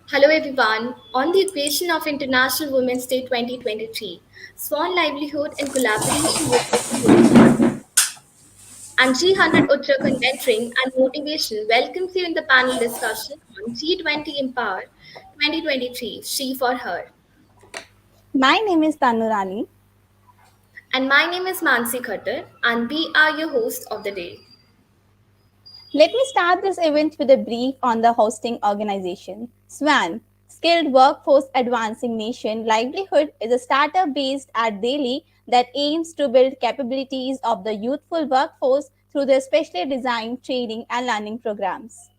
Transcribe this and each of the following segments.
Hello everyone. On the occasion of International Women's Day 2023, Swan Livelihood in collaboration with WICCI and G100 Uttarakhand Mentoring and Motivation welcomes you in the panel discussion on G20 Empower 2023, She for Her. My name is Tanurani. And my name is Mansi Khattar and we are your hosts of the day. Let me start this event with a brief on the hosting organization. SWAN, Skilled Workforce Advancing Nation Livelihood, is a startup based at Delhi that aims to build capabilities of the youthful workforce through their specially designed training and learning programs.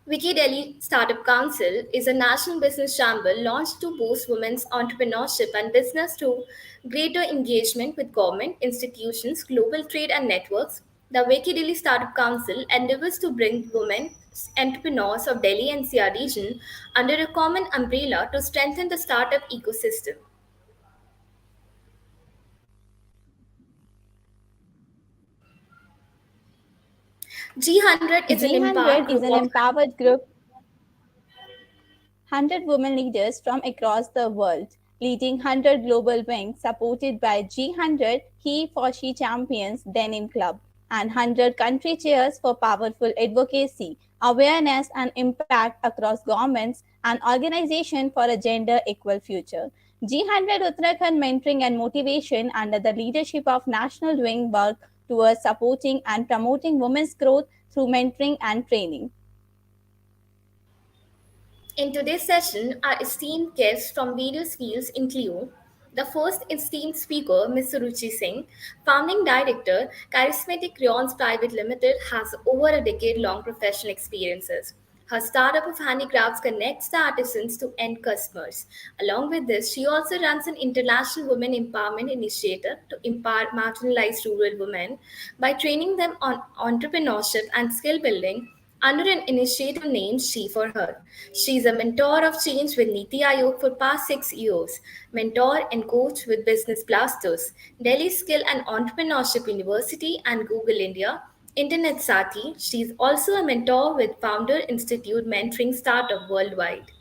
WICCI Delhi Startup Council is a national business chamber launched to boost women's entrepreneurship and business through greater engagement with government, institutions, global trade, and networks. The WICCI Delhi Startup Council endeavors to bring women entrepreneurs of Delhi NCR region under a common umbrella to strengthen the startup ecosystem. G100 is an empowered G100 is group an of empowered group 100 women leaders from across the world, leading 100 global wings supported by G100 He for She champions Denim Club and 100 country chairs for powerful advocacy, awareness and impact across governments and organizations for a gender equal future. G100 Uttarakhand mentoring and motivation under the leadership of National Wing work towards supporting and promoting women's growth through mentoring and training. In today's session, our esteemed guests from various fields include the first esteemed speaker, Ms. Suruchi Singh, founding director, Charismatic Crayons Private Limited, has over a decade-long professional experiences. Her startup of handicrafts connects the artisans to end customers. Along with this, she also runs an international women empowerment initiative to empower marginalized rural women by training them on entrepreneurship and skill building under an initiative named She for Her. She is a mentor of change with Niti Aayog for past 6 years, mentor and coach with Business Blasters, Delhi Skill and Entrepreneurship University and Google India, Internet Sati. She is also a mentor with Founder Institute mentoring startup worldwide.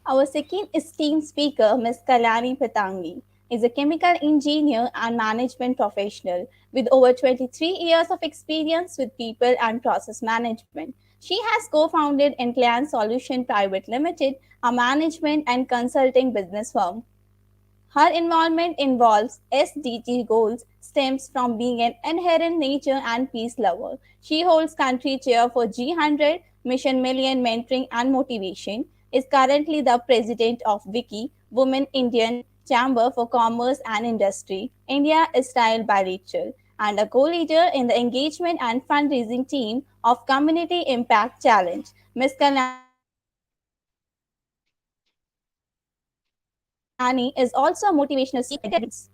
Our second esteemed speaker, Ms. Kalyani Patangi, is a chemical engineer and management professional with over 23 years of experience with people and process management. She has co-founded Intelliace Solution Private Limited, a management and consulting business firm. Her involvement involves SDG goals stems from being an inherent nature and peace lover. She holds country chair for G100 Mission Million Mentoring and Motivation, is currently the president of WICCI, Women Indian Chamber for Commerce and Industry, India Style Bilateral, and a co-leader in the engagement and fundraising team of Community Impact Challenge. Ms. Kalyani is also a motivational speaker at WICCI events.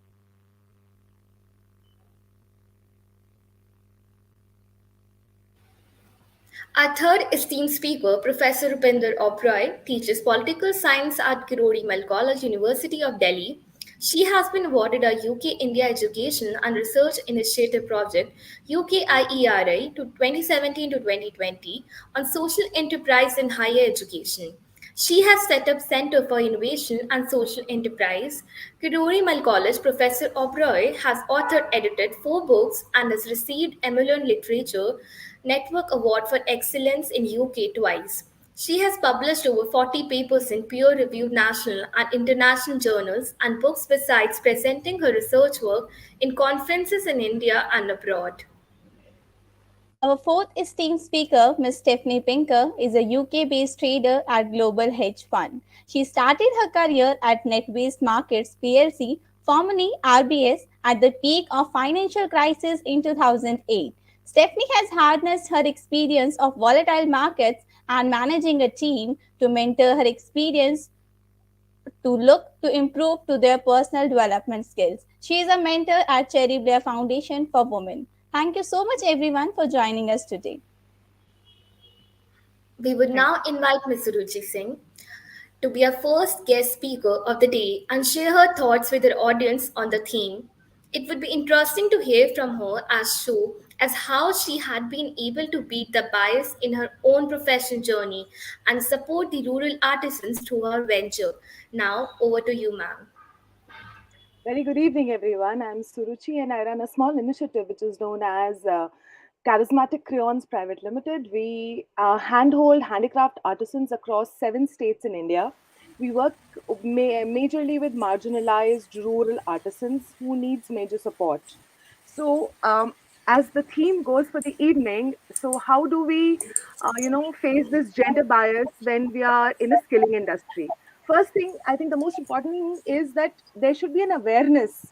Our third esteemed speaker, Professor Roopinder Oberoi, teaches political science at Kirorimal College, University of Delhi. She has been awarded a UK India Education and Research Initiative Project UKIERI to 2017 to 2020 on social enterprise in higher education. She has set up Center for Innovation and Social Enterprise. Kirorimal College Professor Oberoi has authored edited 4 books and has received Emerald Literature Network Award for Excellence in UK twice. She has published over 40 papers in peer-reviewed national and international journals and books besides presenting her research work in conferences in India and abroad. Our fourth esteemed speaker, Ms. Stephanie Pinker, is a UK-based trader at Global Hedge Fund. She started her career at NetBased Markets PLC, formerly RBS, at the peak of financial crisis in 2008. Stephanie has harnessed her experience of volatile markets and managing a team to mentor her experience to look to improve to their personal development skills. She is a mentor at Cherie Blair Foundation for Women. Thank you so much everyone for joining us today. We would Thank now invite Ms. Suruchi Singh to be our first guest speaker of the day and share her thoughts with our audience on the theme It would be interesting to hear from her as how she had been able to beat the bias in her own professional journey and support the rural artisans through her venture. Now, over to you, ma'am. Very good evening, everyone. I'm Suruchi, and I run a small initiative which is known as Charismatic Crayons Private Limited. We handhold handicraft artisans across 7 states in India. We work majorly with marginalized rural artisans who needs major support. So, as the theme goes for the evening, so how do we, face this gender bias when we are in a skilling industry? First thing, I think the most important thing is that there should be an awareness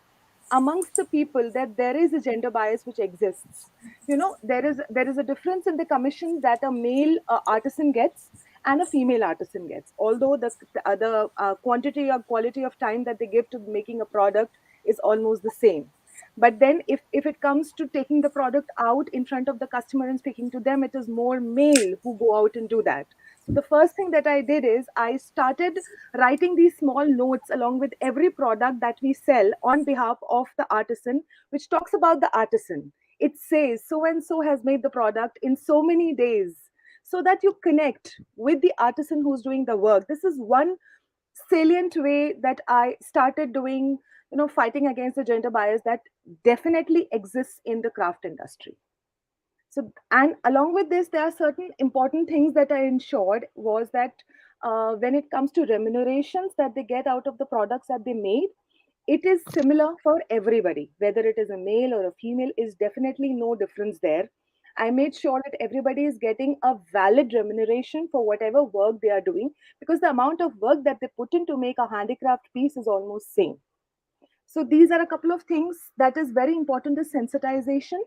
amongst the people that there is a gender bias which exists. There is a difference in the commission that a male artisan gets and a female artisan gets, although the quantity or quality of time that they give to making a product is almost the same. But then if it comes to taking the product out in front of the customer and speaking to them, it is more male who go out and do that. So the first thing that I did is I started writing these small notes along with every product that we sell on behalf of the artisan, which talks about the artisan. It says so and so has made the product in so many days, so that you connect with the artisan who's doing the work. This is one salient way that I started doing, fighting against the gender bias that definitely exists in the craft industry. So, and along with this, there are certain important things that I ensured was that when it comes to remunerations that they get out of the products that they made, it is similar for everybody, whether it is a male or a female, is definitely no difference there. I made sure that everybody is getting a valid remuneration for whatever work they are doing, because the amount of work that they put in to make a handicraft piece is almost same. So these are a couple of things that is very important, is sensitization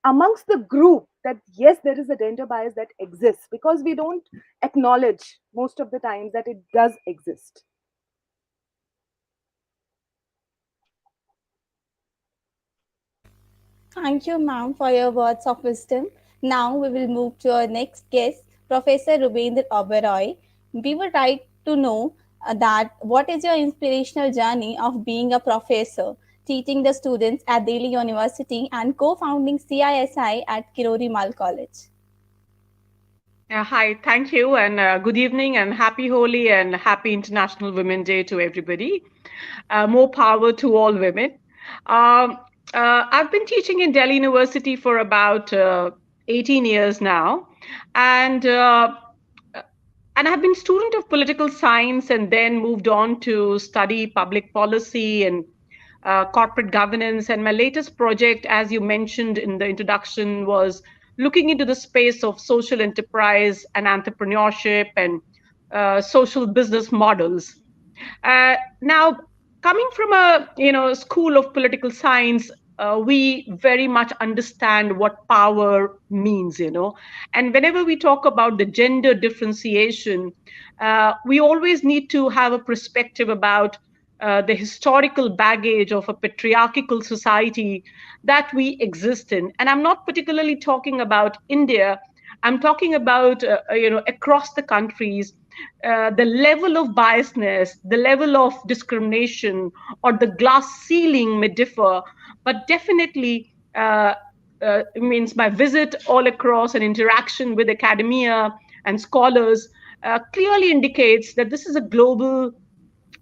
amongst the group that yes, there is a gender bias that exists, because we don't acknowledge most of the times that it does exist. Thank you, ma'am, for your words of wisdom. Now we will move to our next guest, Professor Roopinder Oberoi. We would like to know that what is your inspirational journey of being a professor, teaching the students at Delhi University and co-founding CISI at Kirorimal College? Hi, thank you, and good evening, and happy Holi and happy International Women's Day to everybody. More power to all women. Um, I've been teaching in Delhi University for about 18 years now, and uh, and I've been student of political science and then moved on to study public policy and corporate governance. And my latest project, as you mentioned in the introduction, was looking into the space of social enterprise and entrepreneurship and social business models. Now, coming from a school of political science, we very much understand what power means, and whenever we talk about the gender differentiation, we always need to have a perspective about the historical baggage of a patriarchal society that we exist in. And I'm not particularly talking about India. I'm talking about across the countries. The level of biasness, the level of discrimination, or the glass ceiling may differ, but definitely it means my visit all across and interaction with academia and scholars clearly indicates that this is a global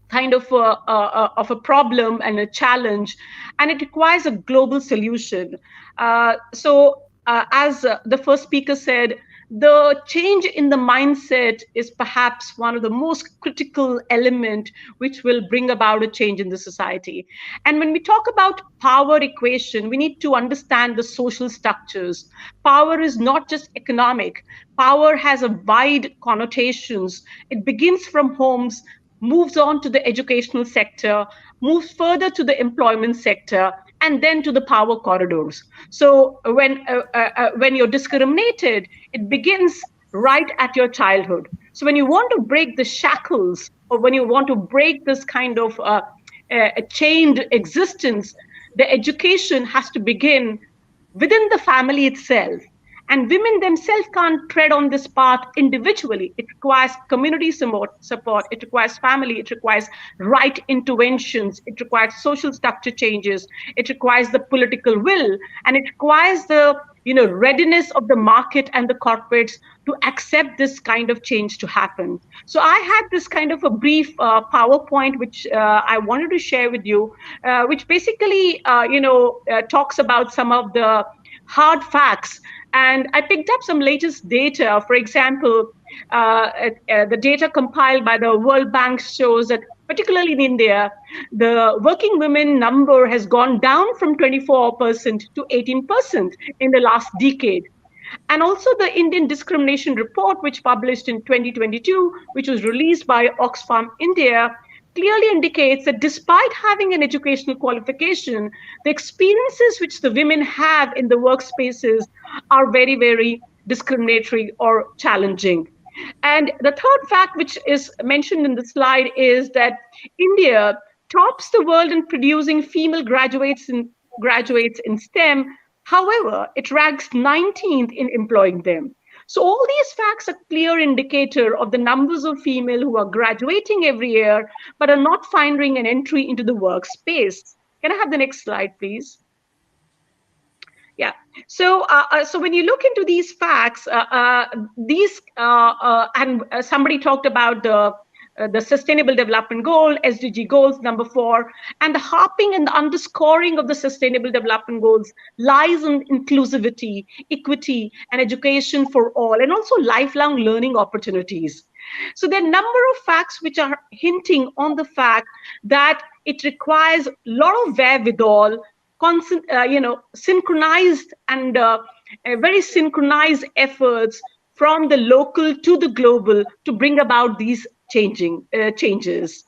kind of a problem and a challenge, and it requires a global solution. As the first speaker said, the change in the mindset is perhaps one of the most critical element which will bring about a change in the society. And when we talk about power equation, we need to understand the social structures. Power is not just economic. Power has a wide connotations. It begins from homes, moves on to the educational sector, moves further to the employment sector, and then to the power corridors. So when you're discriminated, it begins right at your childhood. So when you want to break the shackles, or when you want to break this kind of chained existence, the education has to begin within the family itself. And women themselves can't tread on this path individually. It requires community support. It requires family. It requires right interventions. It requires social structure changes. It requires the political will, and it requires the readiness of the market and the corporates to accept this kind of change to happen. So I had this kind of a brief PowerPoint which I wanted to share with you, which basically talks about some of the hard facts. And I picked up some latest data. For example, the data compiled by the World Bank shows that, particularly in India, the working women number has gone down from 24% to 18% in the last decade. And also the Indian Discrimination Report, which published in 2022, which was released by Oxfam India, clearly indicates that despite having an educational qualification, the experiences which the women have in the workspaces are very, very discriminatory or challenging. And the third fact, which is mentioned in the slide, is that India tops the world in producing female graduates in STEM. However, it ranks 19th in employing them. So all these facts are clear indicator of the numbers of female who are graduating every year, but are not finding an entry into the workspace. Can I have the next slide, please? Yeah. So, so when you look into these facts, and somebody talked about the Sustainable Development Goal, SDG goals, number 4, and the harping and the underscoring of the Sustainable Development Goals lies in inclusivity, equity, and education for all, and also lifelong learning opportunities. So there are a number of facts which are hinting on the fact that it requires a lot of wherewithal, synchronized and very synchronized efforts from the local to the global to bring about these changes.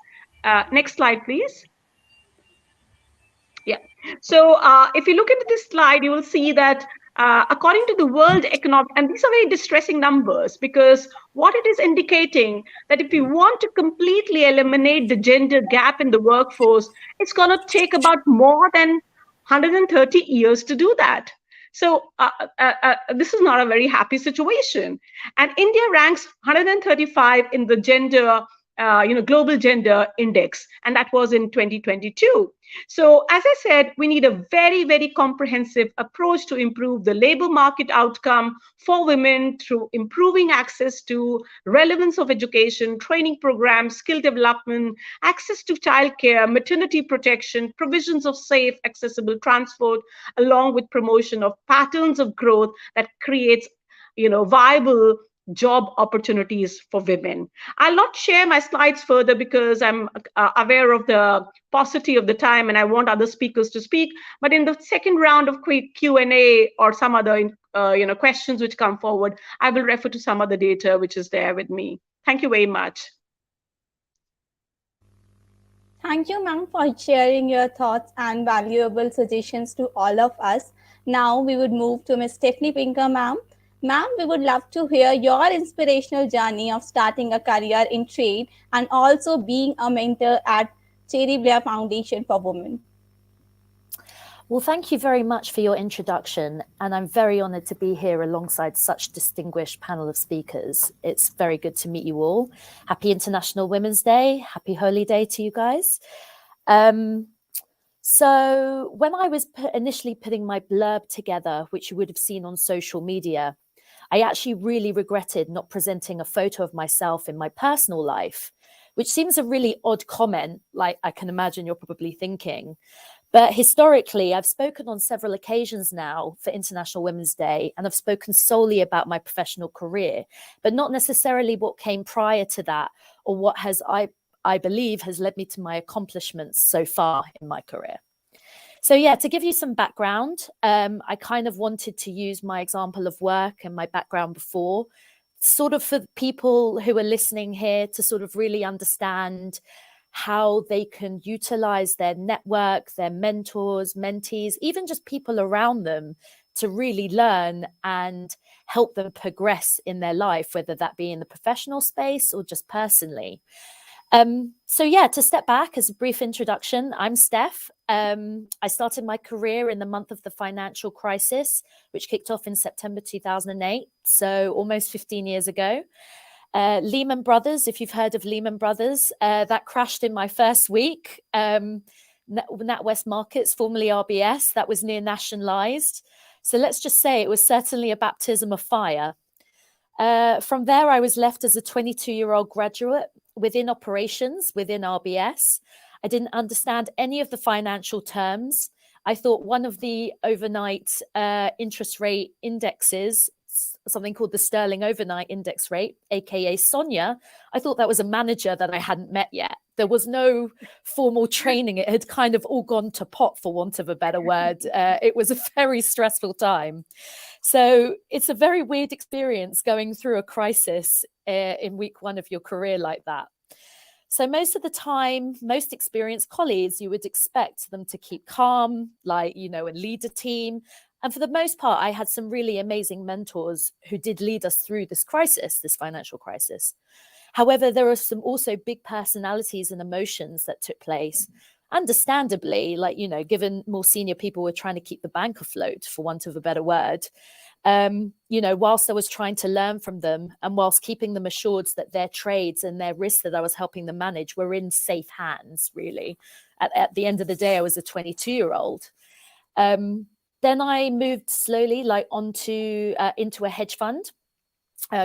Next slide, please. Yeah. So if you look into this slide, you will see that according to the World Economic, and these are very distressing numbers, because what it is indicating that if you want to completely eliminate the gender gap in the workforce, it's going to take about more than 130 years to do that. So this is not a very happy situation. And India ranks 135 in the gender, global gender index, and that was in 2022. So as I said, we need a very, very comprehensive approach to improve the labor market outcome for women through improving access to relevance of education, training programs, skill development, access to childcare, maternity protection, provisions of safe, accessible transport, along with promotion of patterns of growth that creates, viable job opportunities for women. I'll not share my slides further because I'm aware of the paucity of the time and I want other speakers to speak. But in the second round of Q&A or some other questions which come forward, I will refer to some other data which is there with me. Thank you very much. Thank you, ma'am, for sharing your thoughts and valuable suggestions to all of us. Now we would move to Ms. Stephanie Pinker, ma'am. Ma'am, we would love to hear your inspirational journey of starting a career in trade and also being a mentor at Cherie Blair Foundation for Women. Well, thank you very much for your introduction, and I'm very honoured to be here alongside such distinguished panel of speakers. It's very good to meet you all. Happy International Women's Day. Happy Holy Day to you guys. So when I was initially putting my blurb together, which you would have seen on social media, I actually really regretted not presenting a photo of myself in my personal life, which seems a really odd comment, like I can imagine you're probably thinking. But historically, I've spoken on several occasions now for International Women's Day, and I've spoken solely about my professional career, but not necessarily what came prior to that or what I believe has led me to my accomplishments so far in my career. So yeah, to give you some background, I kind of wanted to use my example of work and my background before, sort of for people who are listening here to sort of really understand how they can utilize their network, their mentors, mentees, even just people around them to really learn and help them progress in their life, whether that be in the professional space or just personally. So yeah, to step back as a brief introduction, I'm Steph. I started my career in the month of the financial crisis, which kicked off in September 2008, so almost 15 years ago. Lehman Brothers, if you've heard of Lehman Brothers, that crashed in my first week. NatWest Markets, formerly RBS, that was near nationalized. So let's just say it was certainly a baptism of fire. From there, I was left as a 22-year-old graduate within operations, within RBS. I didn't understand any of the financial terms. I thought one of the overnight interest rate indexes, something called the Sterling Overnight Index Rate, aka Sonia, I thought that was a manager that I hadn't met yet. There was no formal training. It had kind of all gone to pot, for want of a better word. It was a very stressful time. So it's a very weird experience going through a crisis in week one of your career like that. So most of the time, most experienced colleagues, you would expect them to keep calm, like, you know, and lead a team. And for the most part, I had some really amazing mentors who did lead us through this crisis, this financial crisis. However, there are some also big personalities and emotions that took place. Understandably, like, you know, given more senior people were trying to keep the bank afloat, for want of a better word, you know, whilst I was trying to learn from them and whilst keeping them assured that their trades and their risks that I was helping them manage were in safe hands, really. At the end of the day, I was a 22-year-old. Then I moved slowly, like, onto into a hedge fund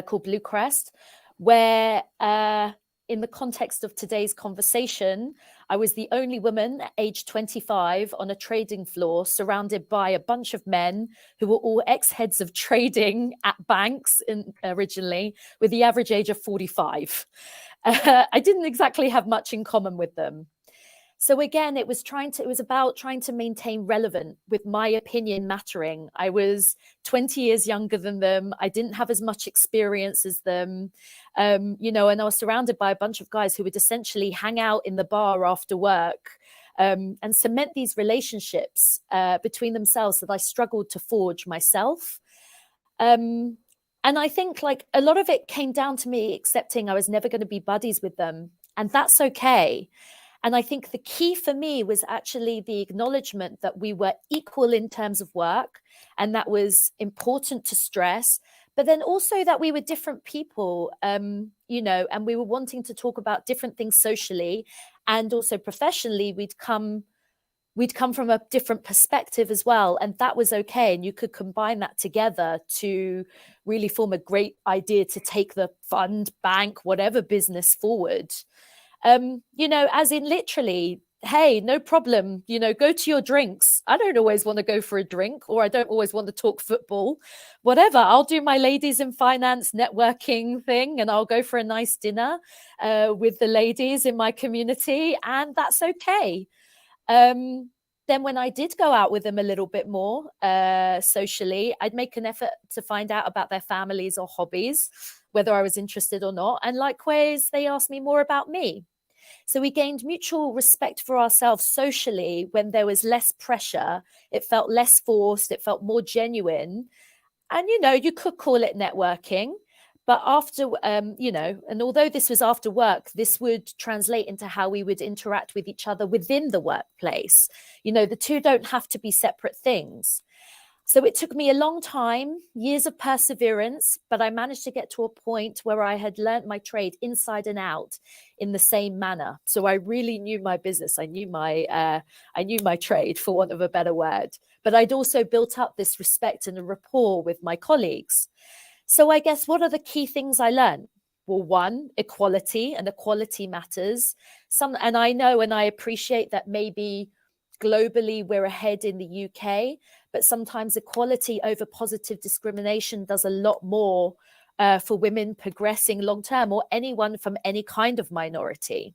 called Blue Crest, where in the context of today's conversation, I was the only woman at age 25 on a trading floor surrounded by a bunch of men who were all ex-heads of trading at banks originally, with the average age of 45. I didn't exactly have much in common with them. So again, it was about trying to maintain relevant, with my opinion mattering. I was 20 years younger than them. I didn't have as much experience as them, you know, and I was surrounded by a bunch of guys who would essentially hang out in the bar after work and cement these relationships between themselves that I struggled to forge myself. And I think, like, a lot of it came down to me accepting I was never going to be buddies with them, and that's okay. And I think the key for me was actually the acknowledgement that we were equal in terms of work, and that was important to stress, but then also that we were different people, you know, and we were wanting to talk about different things socially and also professionally. We'd come from a different perspective as well, and that was okay. And you could combine that together to really form a great idea to take the fund, bank, whatever business forward. You know, as in literally, hey, no problem, you know, go to your drinks. I don't always want to go for a drink, or I don't always want to talk football, whatever. I'll do my ladies in finance networking thing, and I'll go for a nice dinner with the ladies in my community, and that's okay. Then when I did go out with them a little bit more socially, I'd make an effort to find out about their families or hobbies, whether I was interested or not. And likewise, they asked me more about me. So we gained mutual respect for ourselves socially when there was less pressure. It felt less forced. It felt more genuine. And, you know, you could call it networking. But after, you know, and although this was after work, this would translate into how we would interact with each other within the workplace. You know, the two don't have to be separate things. So it took me a long time, years of perseverance, but I managed to get to a point where I had learned my trade inside and out in the same manner. So I really knew my business. I knew my trade, for want of a better word. But I'd also built up this respect and a rapport with my colleagues. So I guess, what are the key things I learned? Well, one, equality, and equality matters. And I know and I appreciate that maybe globally we're ahead in the UK, but sometimes equality over positive discrimination does a lot more for women progressing long term, or anyone from any kind of minority.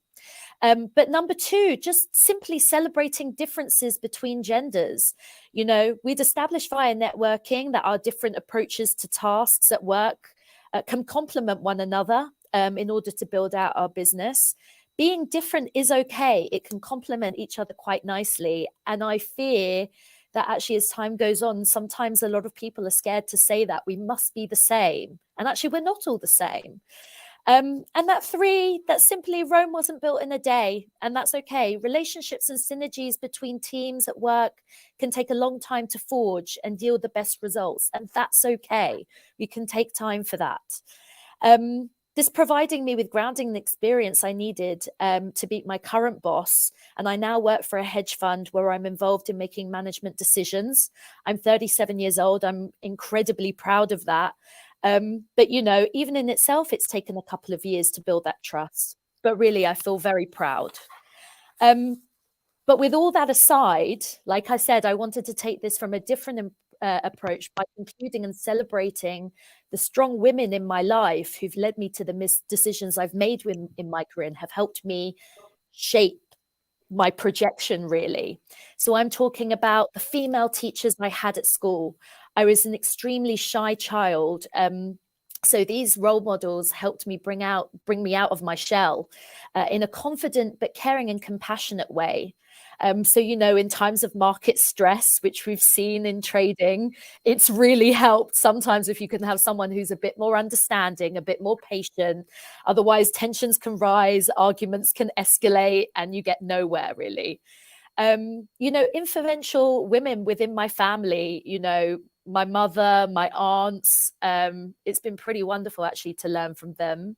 But number two, just simply celebrating differences between genders. You know, we'd established via networking that our different approaches to tasks at work can complement one another in order to build out our business. Being different is okay. It can complement each other quite nicely. And I fear that actually, as time goes on, sometimes a lot of people are scared to say that we must be the same. And actually, we're not all the same. And that three, that simply Rome wasn't built in a day, and that's okay. Relationships and synergies between teams at work can take a long time to forge and yield the best results, and that's okay. We can take time for that. This providing me with grounding and experience I needed to beat my current boss. And I now work for a hedge fund where I'm involved in making management decisions. I'm 37 years old. I'm incredibly proud of that. But, even in itself, it's taken a couple of years to build that trust. But really, I feel very proud. But with all that aside, like I said, I wanted to take this from a different approach by including and celebrating the strong women in my life who've led me to the decisions I've made in my career and have helped me shape my projection, really. So I'm talking about the female teachers I had at school. I was an extremely shy child. So these role models helped me bring me out of my shell in a confident but caring and compassionate way. So, in times of market stress, which we've seen in trading, it's really helped sometimes if you can have someone who's a bit more understanding, a bit more patient. Otherwise, tensions can rise, arguments can escalate, and you get nowhere, really. Influential women within my family, my mother, my aunts, it's been pretty wonderful actually to learn from them.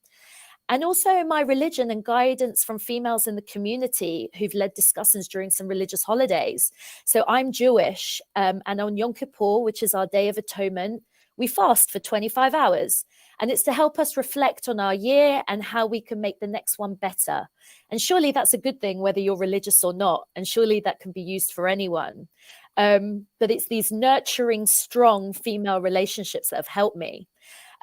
And also my religion and guidance from females in the community who've led discussions during some religious holidays. So I'm Jewish, and on Yom Kippur, which is our Day of Atonement, we fast for 25 hours. And it's to help us reflect on our year and how we can make the next one better. And surely that's a good thing, whether you're religious or not. And surely that can be used for anyone. But it's these nurturing, strong female relationships that have helped me.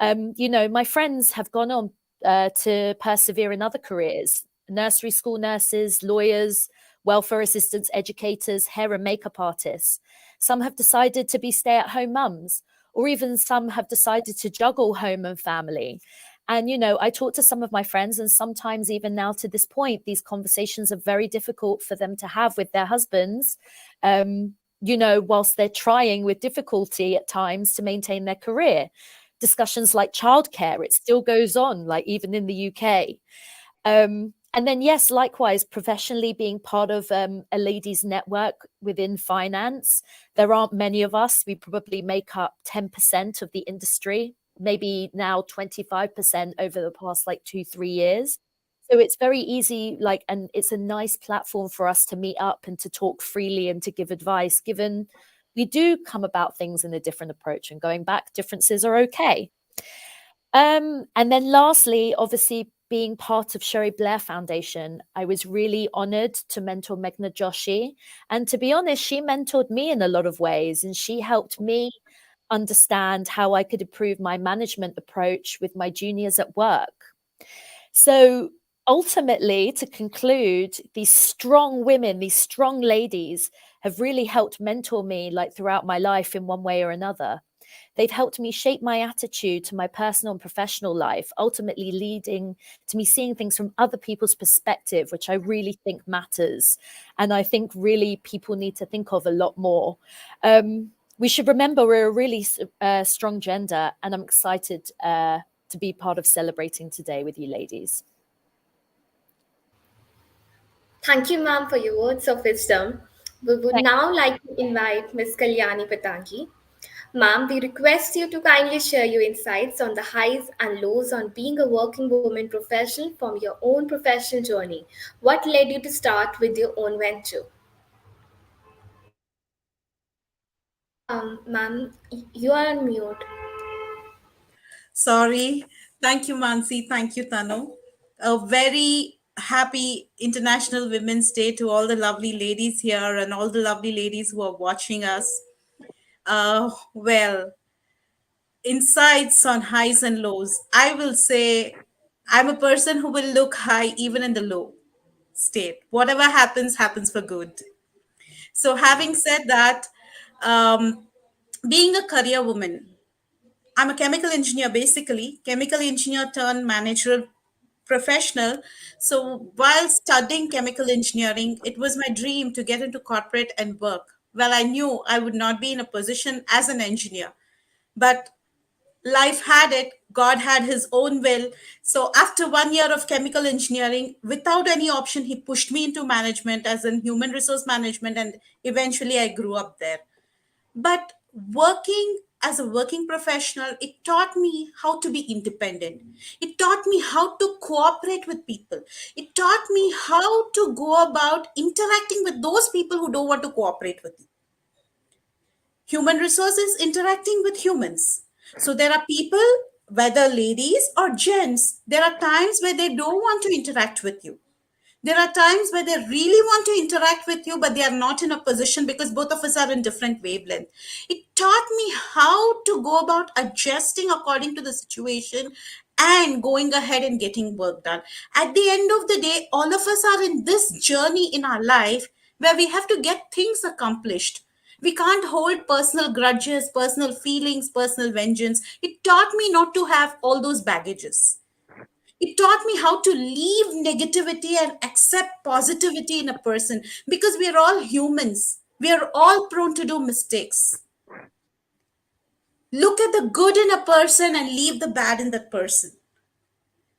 My friends have gone on to persevere in other careers: nursery school nurses, lawyers, welfare assistants, educators, hair and makeup artists. Some have decided to be stay-at-home mums, or even some have decided to juggle home and family. And, I talk to some of my friends, and sometimes even now to this point, these conversations are very difficult for them to have with their husbands, whilst they're trying with difficulty at times to maintain their career. Discussions like childcare, it still goes on, like even in the UK. And then, yes, likewise, professionally being part of a ladies' network within finance. There aren't many of us. We probably make up 10% of the industry, maybe now 25% over the past 2-3 years. So it's very easy, and it's a nice platform for us to meet up and to talk freely and to give advice, given we do come about things in a different approach, and going back, differences are okay. And then lastly, obviously, being part of Blair Foundation, I was really honored to mentor Meghna Joshi. And to be honest, she mentored me in a lot of ways, and she helped me understand how I could improve my management approach with my juniors at work. So ultimately, to conclude, these strong women, these strong ladies have really helped mentor me throughout my life in one way or another. They've helped me shape my attitude to my personal and professional life, ultimately leading to me seeing things from other people's perspective, which I really think matters. And I think really people need to think of a lot more. We should remember we're a really strong gender, and I'm excited to be part of celebrating today with you ladies. Thank you, ma'am, for your words of wisdom. We would now like to invite Ms. Kalyani Patangi. Ma'am, we request you to kindly share your insights on the highs and lows on being a working woman professional from your own professional journey. What led you to start with your own venture? Ma'am, you are on mute. Sorry. Thank you, Mansi. Thank you, Tanu. A very happy International Women's Day to all the lovely ladies here and all the lovely ladies who are watching us. Well, insights on highs and lows. I will say I'm a person who will look high even in the low state. Whatever happens, happens for good. So, having said that, um, being a career woman, I'm a chemical engineer, basically, chemical engineer turned managerial professional. So while studying chemical engineering, it was my dream to get into corporate and work. Well, I knew I would not be in a position as an engineer, but life had it, God had his own will. So after 1 year of chemical engineering, without any option, he pushed me into management as in human resource management, and eventually I grew up there. But working as a working professional, it taught me how to be independent. It taught me how to cooperate with people. It taught me how to go about interacting with those people who don't want to cooperate with you. Human resources interacting with humans. So there are people, whether ladies or gents, there are times where they don't want to interact with you. There are times where they really want to interact with you, but they are not in a position because both of us are in different wavelength. It taught me how to go about adjusting according to the situation and going ahead and getting work done. At the end of the day, all of us are in this journey in our life where we have to get things accomplished. We can't hold personal grudges, personal feelings, personal vengeance. It taught me not to have all those baggages. It taught me how to leave negativity and accept positivity in a person, because we are all humans. We are all prone to do mistakes. Look at the good in a person and leave the bad in that person.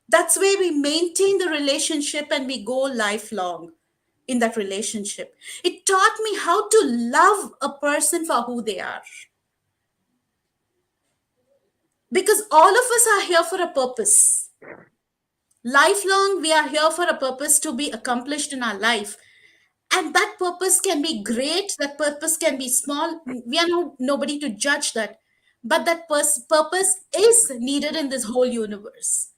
That's where we maintain the relationship and we go lifelong in that relationship. It taught me how to love a person for who they are. Because all of us are here for a purpose. Lifelong, we are here for a purpose to be accomplished in our life. And that purpose can be great, that purpose can be small. We are nobody to judge that. But that purpose is needed in this whole universe.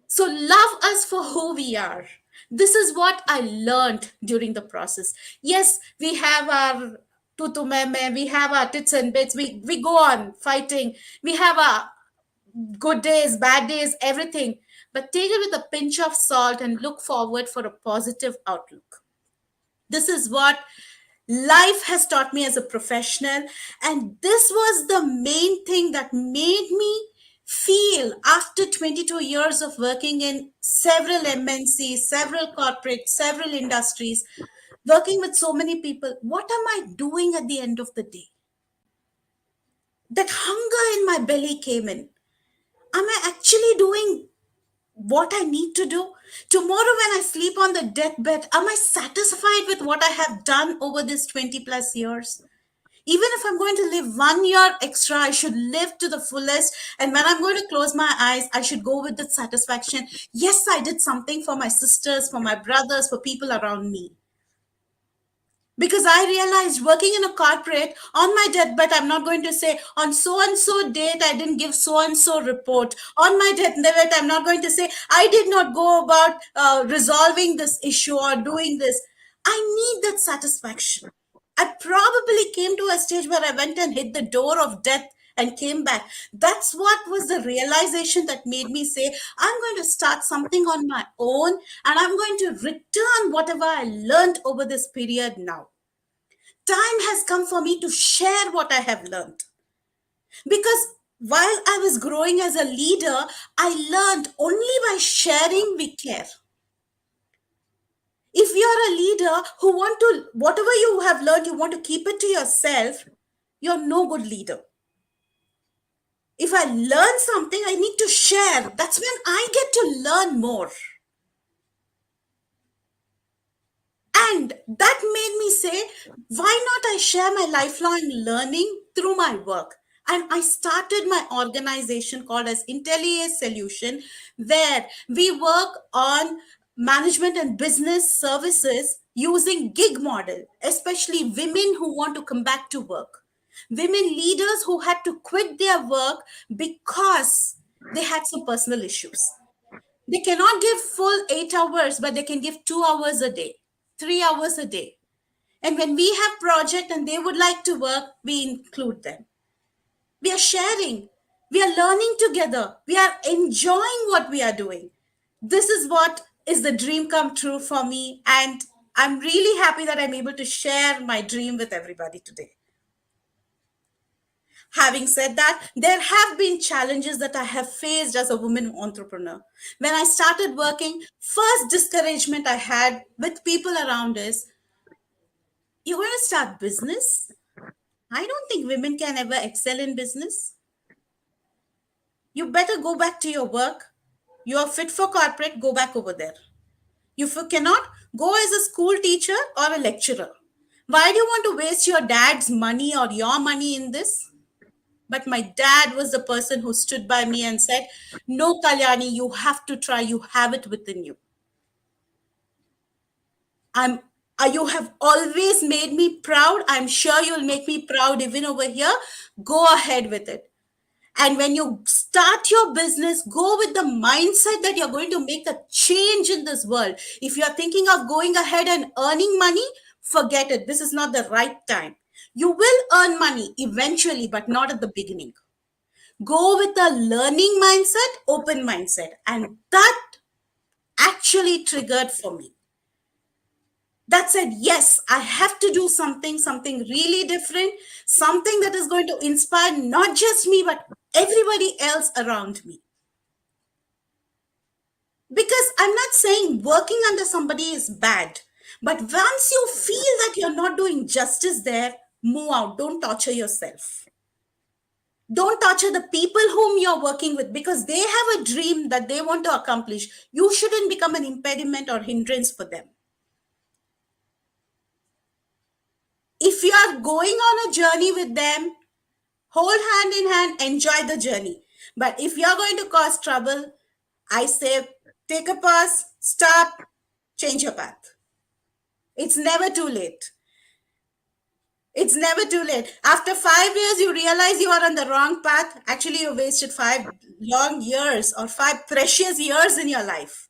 So love us for who we are. This is what I learned during the process. Yes, we have our tutu meme, we have our tits and bits, we go on fighting. We have our good days, bad days, everything. But take it with a pinch of salt and look forward for a positive outlook. This is what life has taught me as a professional. And this was the main thing that made me feel, after 22 years of working in several MNCs, several corporates, several industries, working with so many people, what am I doing at the end of the day? That hunger in my belly came in. Am I actually doing what I need to do? Tomorrow, when I sleep on the deathbed, am I satisfied with what I have done over this 20 plus years? Even if I'm going to live 1 year extra, I should live to the fullest. And when I'm going to close my eyes, I should go with that satisfaction. Yes, I did something for my sisters, for my brothers, for people around me. Because I realized, working in a corporate, on my deathbed, I'm not going to say, on so and so date, I didn't give so and so report. On my deathbed, I'm not going to say, I did not go about resolving this issue or doing this. I need that satisfaction. I probably came to a stage where I went and hit the door of death and came back. That's what was the realization that made me say, I'm going to start something on my own and I'm going to return whatever I learned over this period now. Time has come for me to share what I have learned. Because while I was growing as a leader, I learned only by sharing we care. If you're a leader who want to, whatever you have learned, you want to keep it to yourself, you're no good leader. If I learn something, I need to share. That's when I get to learn more. And that made me say, why not I share my lifelong learning through my work? And I started my organization called as Intelliace Solution, where we work on management and business services using gig model, especially women who want to come back to work. Women leaders who had to quit their work because they had some personal issues. They cannot give full 8 hours, but they can give 2 hours a day, 3 hours a day. And when we have project and they would like to work, we include them. We are sharing. We are learning together. We are enjoying what we are doing. This is what is the dream come true for me. And I'm really happy that I'm able to share my dream with everybody today. Having said that, there have been challenges that I have faced as a woman entrepreneur. When I started working, first discouragement I had with people around is, you're going to start business? I don't think women can ever excel in business. You better go back to your work. You are fit for corporate, go back over there. You cannot go as a school teacher or a lecturer. Why do you want to waste your dad's money or your money in this? But my dad was the person who stood by me and said, no, Kalyani, you have to try. You have it within you. You have always made me proud. I'm sure you'll make me proud even over here. Go ahead with it. And when you start your business, go with the mindset that you're going to make a change in this world. If you're thinking of going ahead and earning money, forget it. This is not the right time. You will earn money eventually, but not at the beginning. Go with a learning mindset, open mindset. And that actually triggered for me. That said, yes, I have to do something really different, something that is going to inspire not just me, but everybody else around me. Because I'm not saying working under somebody is bad, but once you feel that you're not doing justice there, move out. Don't torture yourself. Don't torture the people whom you're working with because they have a dream that they want to accomplish. You shouldn't become an impediment or hindrance for them. If you are going on a journey with them, hold hand in hand, enjoy the journey. But if you're going to cause trouble, I say take a pause, stop, change your path. It's never too late. It's never too late. After 5 years, you realize you are on the wrong path. Actually, you wasted 5 long years or 5 precious years in your life.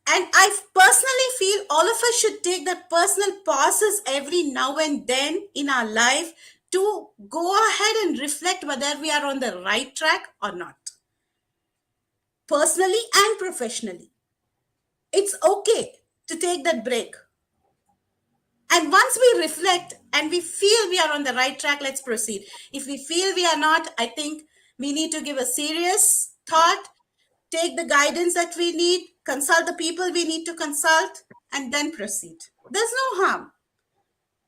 And I personally feel all of us should take that personal pauses every now and then in our life to go ahead and reflect whether we are on the right track or not, personally and professionally. It's okay to take that break. And once we reflect and we feel we are on the right track, let's proceed. If we feel we are not, I think we need to give a serious thought, take the guidance that we need, consult the people we need to consult, and then proceed. There's no harm.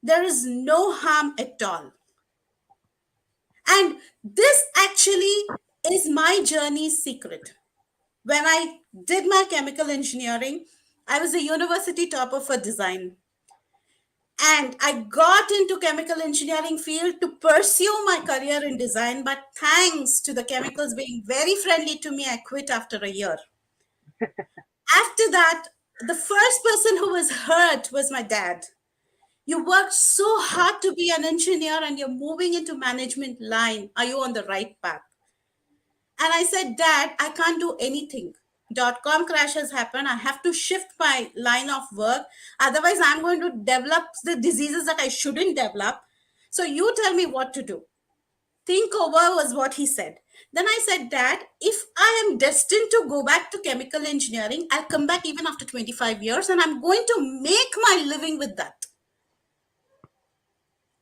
There is no harm at all. And this actually is my journey's secret. When I did my chemical engineering, I was a university topper for design. And I got into chemical engineering field to pursue my career in design, but thanks to the chemicals being very friendly to me, I quit after a year. After that, the first person who was hurt was my dad. You worked so hard to be an engineer and you're moving into management line. Are you on the right path? And I said, Dad, I can't do anything. .com crash has happened. I have to shift my line of work. Otherwise, I'm going to develop the diseases that I shouldn't develop. So you tell me what to do. Think over was what he said. Then I said, Dad, if I am destined to go back to chemical engineering, I'll come back even after 25 years and I'm going to make my living with that.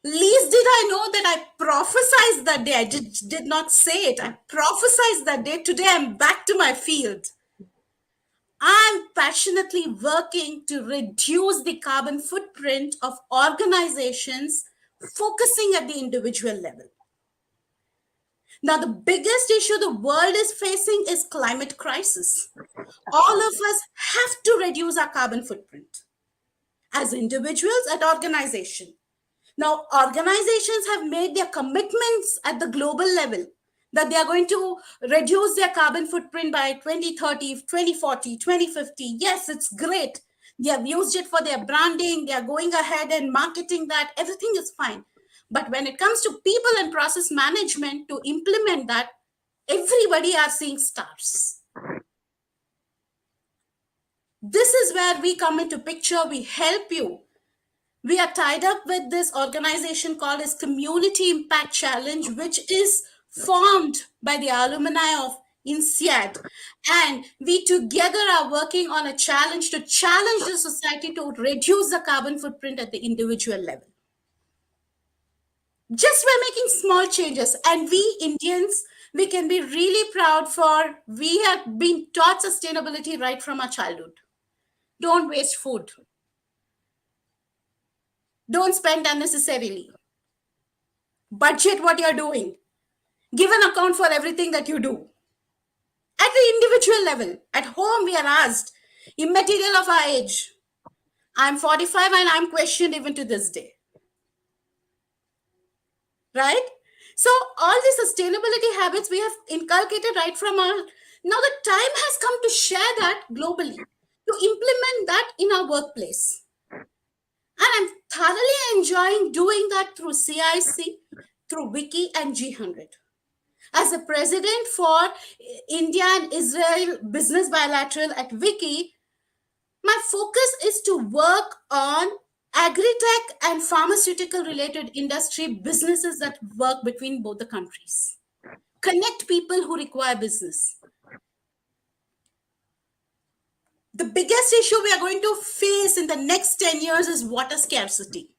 Least did I know that I prophesized that day. I did not say it. I prophesized that day. Today I'm back to my field. I'm passionately working to reduce the carbon footprint of organizations, focusing at the individual level. Now, the biggest issue the world is facing is climate crisis. All of us have to reduce our carbon footprint as individuals and organizations. Now, organizations have made their commitments at the global level that they are going to reduce their carbon footprint by 2030, 2040, 2050. Yes, it's great. They have used it for their branding. They are going ahead and marketing that. Everything is fine. But when it comes to people and process management to implement that, everybody are seeing stars. This is where we come into picture. We help you. We are tied up with this organization called as Community Impact Challenge, which is formed by the alumni of INSEAD. And we together are working on a challenge to challenge the society to reduce the carbon footprint at the individual level. Just by making small changes. And we Indians, we can be really proud for, we have been taught sustainability right from our childhood. Don't waste food. Don't spend unnecessarily. Budget what you're doing. give an account for everything that you do. At the individual level, at home, we are asked, immaterial of our age. I'm 45 and I'm questioned even to this day. Right? So, all these sustainability habits we have inculcated right from our. Now, the time has come to share that globally, to implement that in our workplace. And I'm thoroughly enjoying doing that through CISE, through WICCI and G100. As a president for India and Israel Business Bilateral at WICCI, my focus is to work on agri-tech and pharmaceutical related industry businesses that work between both the countries. Connect people who require business. The biggest issue we are going to face in the next 10 years is water scarcity.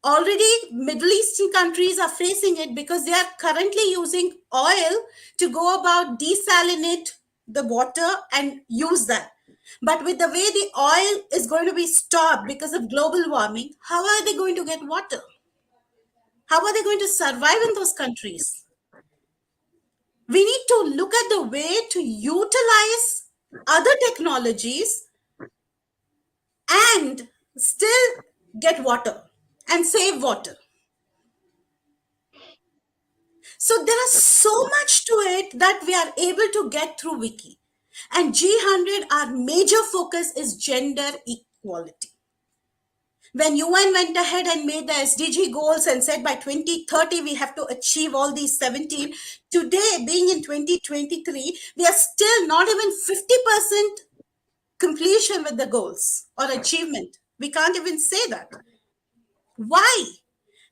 Already, Middle Eastern countries are facing it because they are currently using oil to go about desalinate the water and use that. But with the way the oil is going to be stopped because of global warming, how are they going to get water? How are they going to survive in those countries? We need to look at the way to utilize other technologies and still get water and save water. So there is so much to it that we are able to get through WICCI. And G100, our major focus is gender equality. When UN went ahead and made the SDG goals and said by 2030 we have to achieve all these 17, today being in 2023, we are still not even 50% completion with the goals or achievement. We can't even say that. Why?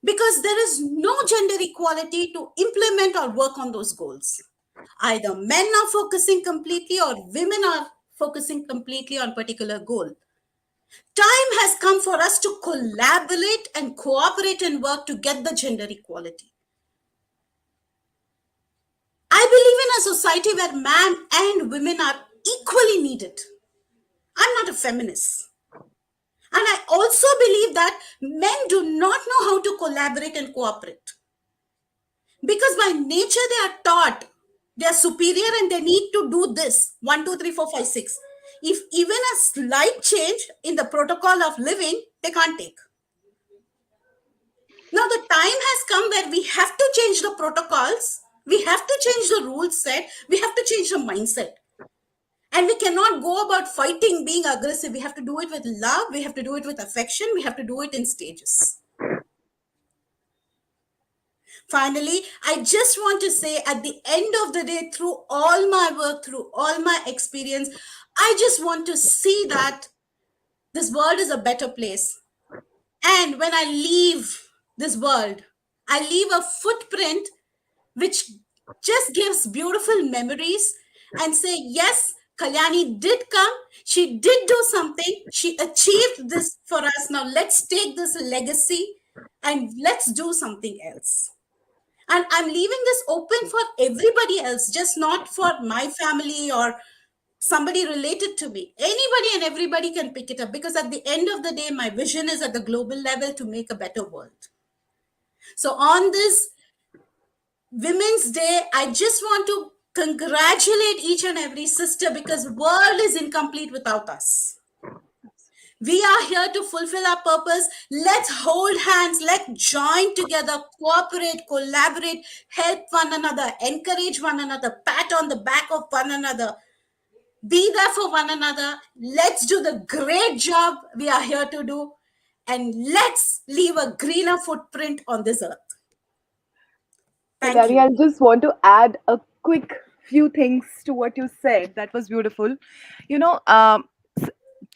Because there is no gender equality to implement or work on those goals. Either men are focusing completely or women are focusing completely on particular goal. Time has come for us to collaborate and cooperate and work to get the gender equality. I believe in a society where man and women are equally needed. I'm not a feminist. And I also believe that men do not know how to collaborate and cooperate. Because by nature they are taught they are superior and they need to do this 1, 2, 3, 4, 5, 6. If even a slight change in the protocol of living, they can't take. Now the time has come where we have to change the protocols, we have to change the rule set, we have to change the mindset. And we cannot go about fighting, being aggressive. We have to do it with love, we have to do it with affection, we have to do it in stages. Finally, I just want to say at the end of the day, through all my work, through all my experience, I just want to see that this world is a better place. And when I leave this world, I leave a footprint which just gives beautiful memories and say, yes, Kalyani did come. She did do something. She achieved this for us. Now let's take this legacy and let's do something else. And I'm leaving this open for everybody else, just not for my family or somebody related to me. Anybody and everybody can pick it up because at the end of the day, my vision is at the global level to make a better world. So on this Women's Day, I just want to congratulate each and every sister because world is incomplete without us. We are here to fulfill our purpose. Let's hold hands. Let's join together, cooperate, collaborate, help one another, encourage one another, pat on the back of one another, be there for one another. Let's do the great job we are here to do. And let's leave a greener footprint on this earth. Thank Kalyani, you. I just want to add a quick few things to what you said. That was beautiful. You know,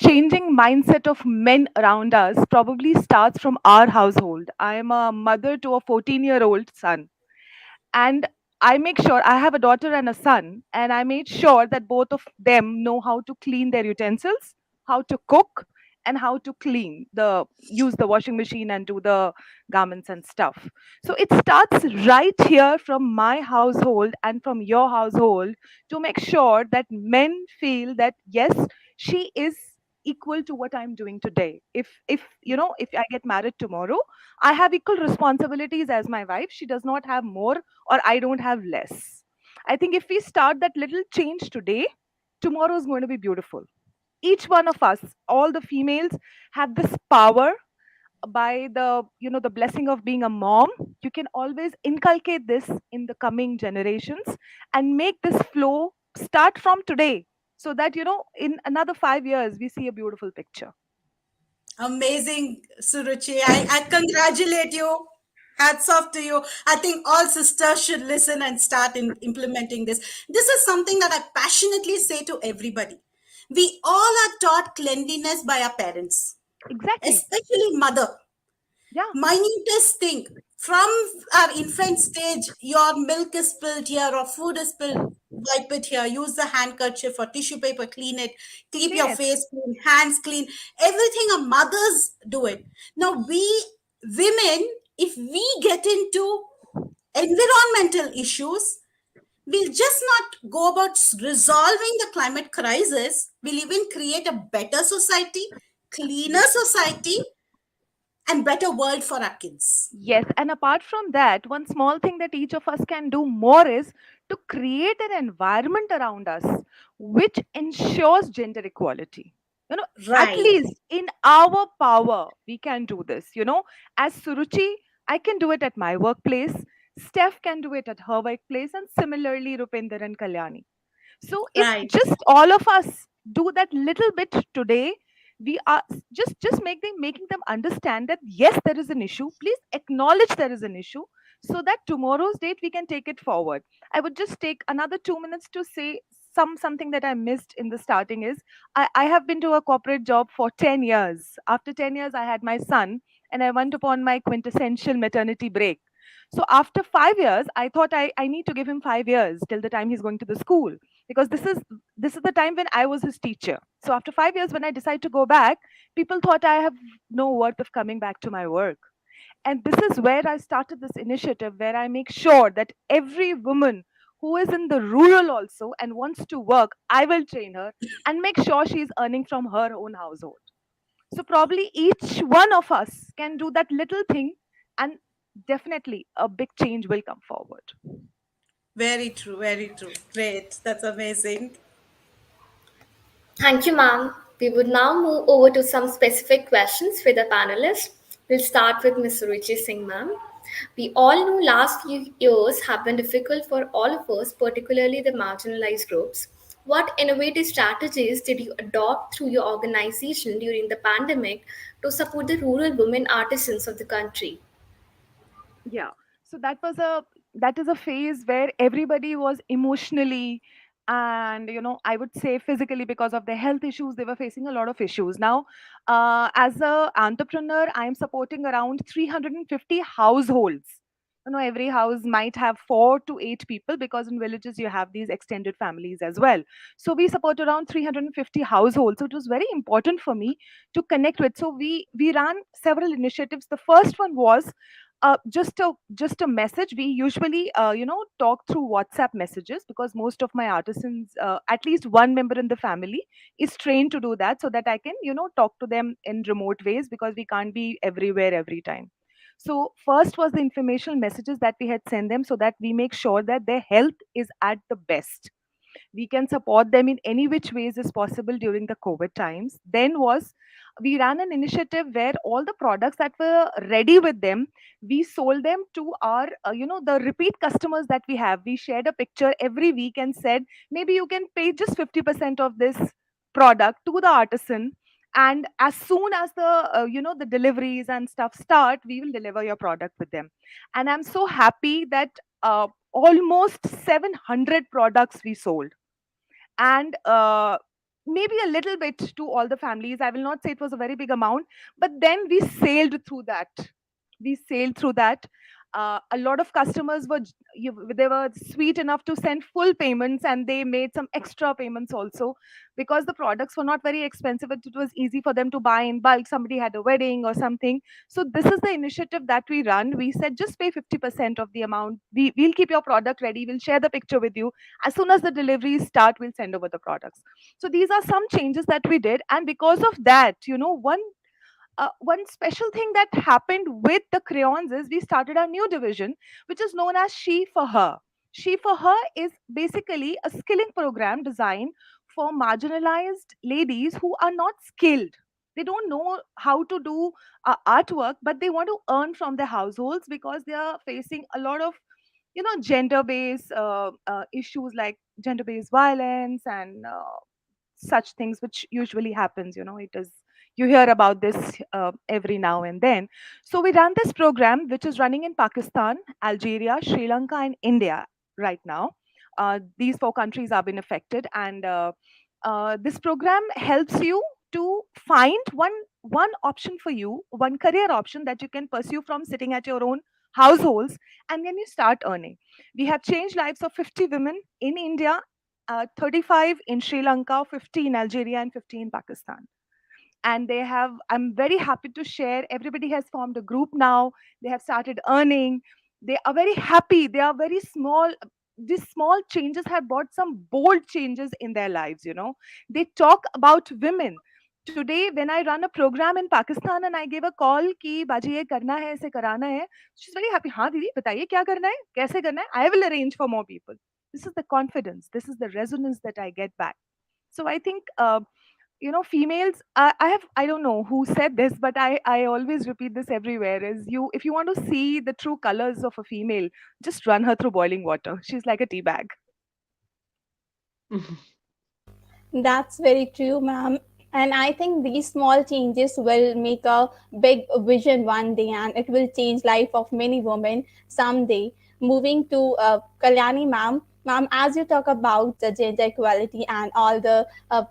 changing mindset of men around us probably starts from our household. I am a mother to a 14-year-old son, and I make sure I have a daughter and a son, and I made sure that both of them know how to clean their utensils, how to cook, and how to clean the use the washing machine and do the garments and stuff. So it starts right here from my household and from your household to make sure that men feel that yes, she is equal to what I'm doing today. If I get married tomorrow, I have equal responsibilities as my wife. She does not have more, or I don't have less. I think if we start that little change today, tomorrow is going to be beautiful. Each one of us, all the females, have this power. By the blessing of being a mom, you can always inculcate this in the coming generations and make this flow start from today, so that in another 5 years we see a beautiful picture. Amazing, Suruchi. I congratulate you. Hats off to you. I think all sisters should listen and start implementing this. This is something that I passionately say to everybody. We all are taught cleanliness by our parents, Exactly. especially mother. Yeah. Minutest thing from our infant stage, your milk is spilled here or food is spilled, wipe it here, use the handkerchief or tissue paper, clean it, keep Clean your it. face clean, hands clean, everything our mothers do it. Now we women, if we get into environmental issues, we'll just not go about resolving the climate crisis, we'll even create a better society, cleaner society, and better world for our kids. Yes, and apart from that, one small thing that each of us can do more is to create an environment around us which ensures gender equality. At Right. least in our power, we can do this. As Suruchi, I can do it at my workplace. Steph can do it at her workplace, and similarly, Roopinder and Kalyani. So if Right. just all of us do that little bit today, we are just making them understand that yes, there is an issue. Please acknowledge there is an issue, so that tomorrow's date we can take it forward. I would just take another 2 minutes to say something that I missed in the starting is I have been to a corporate job for 10 years. After 10 years, I had my son, and I went upon my quintessential maternity break. So after 5 years, I thought I need to give him 5 years till the time he's going to the school, because this is the time when I was his teacher. So after 5 years, when I decided to go back, people thought I have no worth of coming back to my work. And this is where I started this initiative, where I make sure that every woman who is in the rural also and wants to work, I will train her and make sure she's earning from her own household. So probably each one of us can do that little thing, and definitely a big change will come forward. Very true. Very true. Great. That's amazing. Thank you, ma'am. We would now move over to some specific questions for the panelists. We'll start with Ms. Suruchi Singh, ma'am. We all know last few years have been difficult for all of us, particularly the marginalized groups. What innovative strategies did you adopt through your organization during the pandemic to support the rural women artisans of the country? Yeah. So that is a phase where everybody was emotionally and I would say physically, because of their health issues, they were facing a lot of issues. Now, as a entrepreneur, I am supporting around 350 households. Every house might have 4 to 8 people, because in villages you have these extended families as well. So we support around 350 households. So it was very important for me to connect with. So we ran several initiatives. The first one was just a message. We usually talk through WhatsApp messages, because most of my artisans, at least one member in the family, is trained to do that, so that I can talk to them in remote ways, because we can't be everywhere every time. So first was the informational messages that we had sent them, so that we make sure that their health is at the best. We can support them in any which ways is possible during the COVID times. Then was we ran an initiative where all the products that were ready with them, we sold them to our the repeat customers that we have. We shared a picture every week and said, maybe you can pay just 50% of this product to the artisan, and as soon as the deliveries and stuff start, we will deliver your product with them. And I'm so happy that almost 700 products we sold, and maybe a little bit to all the families. I will not say it was a very big amount, but then we sailed through that. A lot of customers they were sweet enough to send full payments, and they made some extra payments also, because the products were not very expensive. It was easy for them to buy in bulk. Somebody had a wedding or something. So this is the initiative that we run. We said just pay 50% of the amount. We'll keep your product ready. We'll share the picture with you. As soon as the deliveries start, we'll send over the products. So these are some changes that we did. And because of that, one special thing that happened with the crayons is we started a new division, which is known as She for Her. She for Her is basically a skilling program designed for marginalized ladies who are not skilled. They don't know how to do artwork, but they want to earn from their households because they are facing a lot of gender based issues, like gender based violence and such things, which usually happens. It is, you hear about this every now and then. So we run this program, which is running in Pakistan, Algeria, Sri Lanka, and India right now. These four countries have been affected, and this program helps you to find one option for you, one career option that you can pursue from sitting at your own households, and then you start earning. We have changed lives of 50 women in India, 35 in Sri Lanka, 50 in Algeria, and 50 in Pakistan. And they have, I'm very happy to share, everybody has formed a group now. They have started earning. They are very happy. They are very small. These small changes have brought some bold changes in their lives. They talk about women. Today, when I run a program in Pakistan and I give a call कि बाजी ये करना है, ऐसे कराना है, she's very happy. हाँ दीदी बताइए क्या करना है, कैसे करना है, I will arrange for more people. This is the confidence, this is the resonance that I get back. So I think females, I don't know who said this, but I always repeat this everywhere, is you, if you want to see the true colors of a female, just run her through boiling water. She's like a tea bag. That's very true, ma'am. And I think these small changes will make a big vision one day, and it will change life of many women someday. Moving to Kalyani, ma'am. Ma'am, as you talk about the gender equality and all the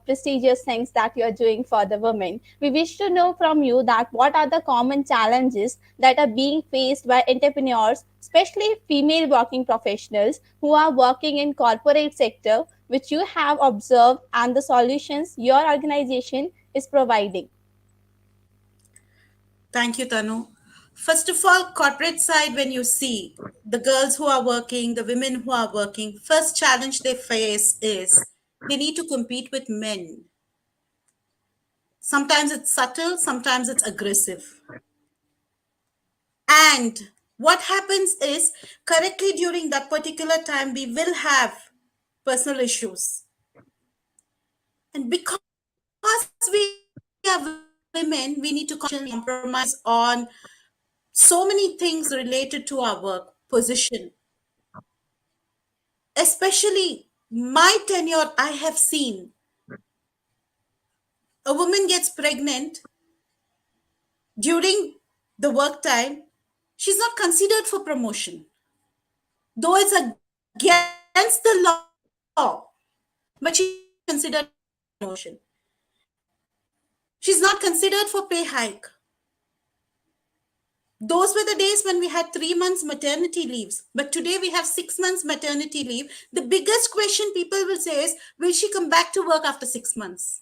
prestigious things that you are doing for the women, we wish to know from you that what are the common challenges that are being faced by entrepreneurs, especially female working professionals who are working in corporate sector, which you have observed, and the solutions your organization is providing. Thank you, Tanu. First of all, corporate side, when you see the girls who are working, the women who are working, first challenge they face is they need to compete with men. Sometimes it's subtle, sometimes it's aggressive. And what happens is, correctly during that particular time, we will have personal issues. And because we are women, we need to compromise on so many things related to our work position. Especially my tenure, I have seen a woman gets pregnant during the work time, she's not considered for promotion. Though it's against the law, but she's considered promotion. She's not considered for pay hike. Those were the days when we had 3 months maternity leaves, but today we have 6 months maternity leave. The biggest question people will say is, will she come back to work after 6 months?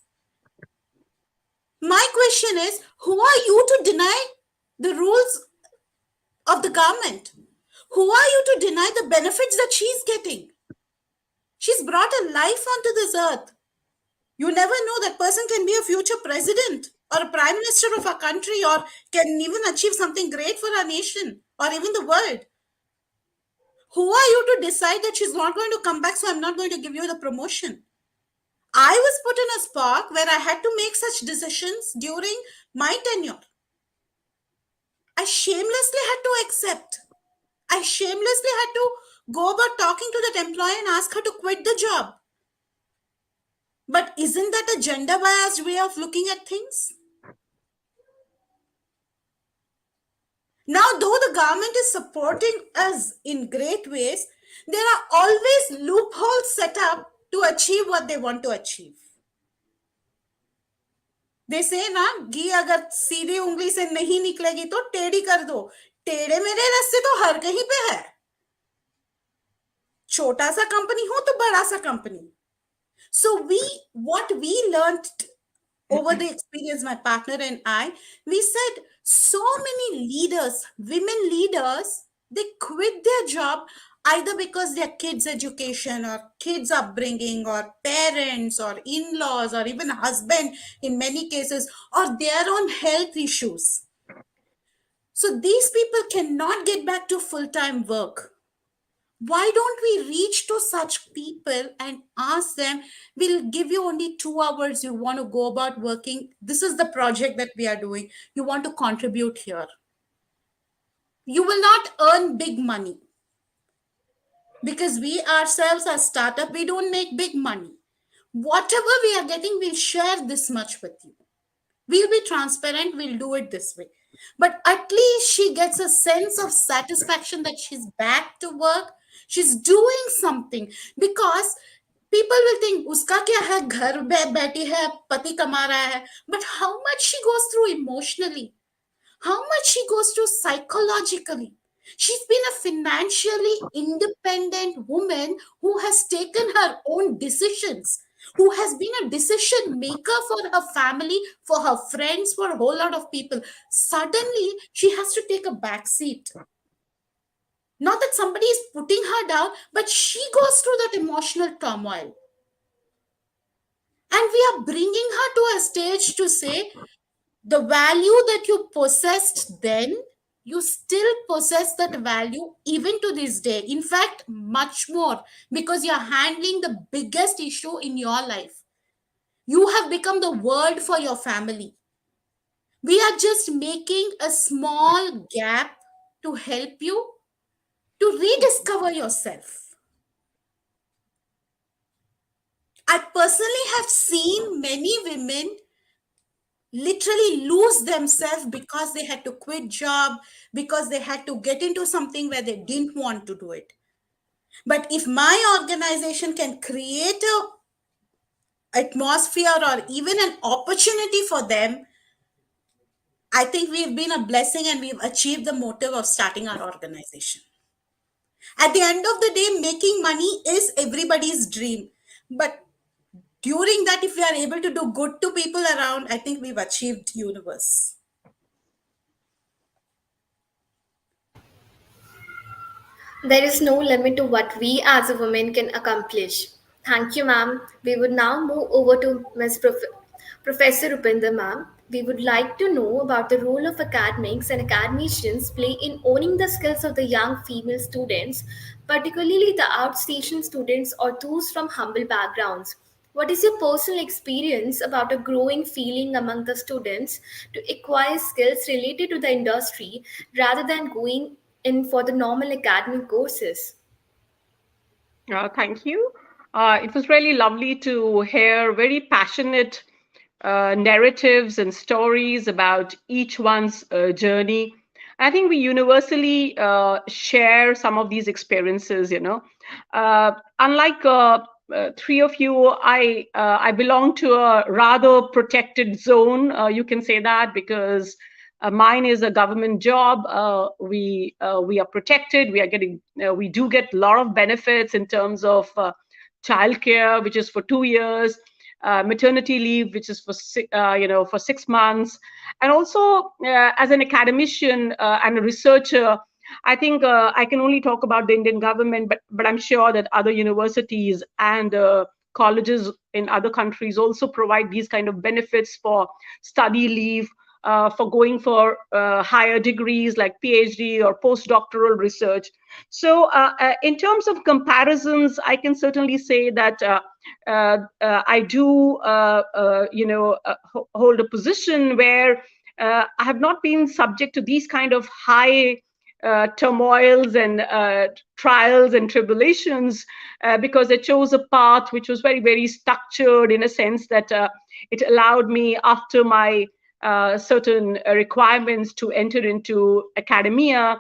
My question is, who are you to deny the rules of the government? Who are you to deny the benefits that she's getting? She's brought a life onto this earth. You never know, that person can be a future president or a prime minister of our country, or can even achieve something great for our nation or even the world. Who are you to decide that she's not going to come back, so I'm not going to give you the promotion? I was put in a spot where I had to make such decisions during my tenure. I shamelessly had to accept. I shamelessly had to go about talking to that employee and ask her to quit the job. But isn't that a gender biased way of looking at things? Now, though the government is supporting us in great ways, there are always loopholes set up to achieve what they want to achieve. They say ना, घी अगर सीधी उंगली से नहीं निकलेगी तो टेढ़ी कर दो. टेढ़े मेढ़े रास्ते तो हर कहीं पे है, छोटा सा कंपनी हो तो बड़ा सा company. So what we learned over the experience, my partner and I, we said so many leaders, women leaders, they quit their job either because their kids' education or kids' upbringing or parents or in-laws or even husband in many cases, or their own health issues. So these people cannot get back to full-time work. Why don't we reach to such people and ask them, we'll give you only 2 hours, you want to go about working, this is the project that we are doing, you want to contribute here, you will not earn big money, because we ourselves are startup, we don't make big money. Whatever we are getting, we'll share this much with you, we'll be transparent, we'll do it this way. But at least she gets a sense of satisfaction that she's back to work, she's doing something. Because people will think uska kya hai, ghar बैठी है, पति कमा रहा है, but how much she goes through emotionally, how much she goes through psychologically. She's been a financially independent woman who has taken her own decisions, who has been a decision maker for her family, for her friends, for a whole lot of people. Suddenly, she has to take a back seat. Not that somebody is putting her down, but she goes through that emotional turmoil. And we are bringing her to a stage to say, the value that you possessed then, you still possess that value even to this day. In fact, much more, because you're handling the biggest issue in your life. You have become the world for your family. We are just making a small gap to help you to rediscover yourself. I personally have seen many women literally lose themselves because they had to quit job, because they had to get into something where they didn't want to do it. But if my organization can create a atmosphere or even an opportunity for them, I think we've been a blessing and we've achieved the motive of starting our organization. At the end of the day, making money is everybody's dream, but during that, if we are able to do good to people around, I think we've achieved universe. There is no limit to what we as a woman can accomplish. Thank you, ma'am. We would now move over to Professor Roopinder, ma'am. We would like to know about the role of academics and academicians play in owning the skills of the young female students, particularly the outstation students or those from humble backgrounds. What is your personal experience about a growing feeling among the students to acquire skills related to the industry rather than going in for the normal academic courses? Thank you. It was really lovely to hear very passionate narratives and stories about each one's journey. I think we universally share some of these experiences, you know. Unlike three of you, I belong to a rather protected zone. You can say that because mine is a government job. We are protected. We are getting we do get a lot of benefits in terms of childcare, which is for 2 years, maternity leave, which is for for 6 months, and also as an academician and a researcher. I think I can only talk about the Indian government, but I'm sure that other universities and colleges in other countries also provide these kind of benefits for study leave, for going for higher degrees like PhD or postdoctoral research. So in terms of comparisons, I can certainly say that I do, hold a position where I have not been subject to these kind of high turmoils and trials and tribulations because I chose a path which was very, very structured in a sense that it allowed me after my certain requirements to enter into academia.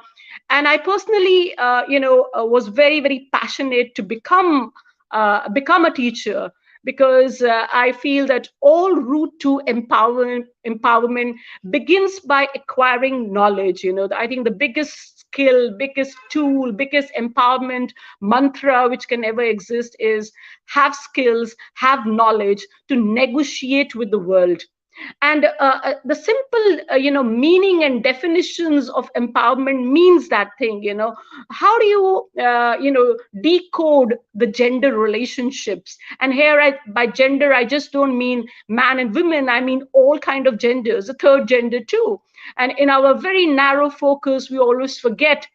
And I personally, was very, very passionate to become a teacher because I feel that all route to empowerment begins by acquiring knowledge. I think the biggest skill, biggest tool, biggest empowerment mantra which can ever exist is have skills, have knowledge to negotiate with the world. And the simple meaning and definitions of empowerment means that thing. How do you decode the gender relationships? And here by gender I just don't mean man and women, I mean all kind of genders, the third gender too. And in our very narrow focus we always forget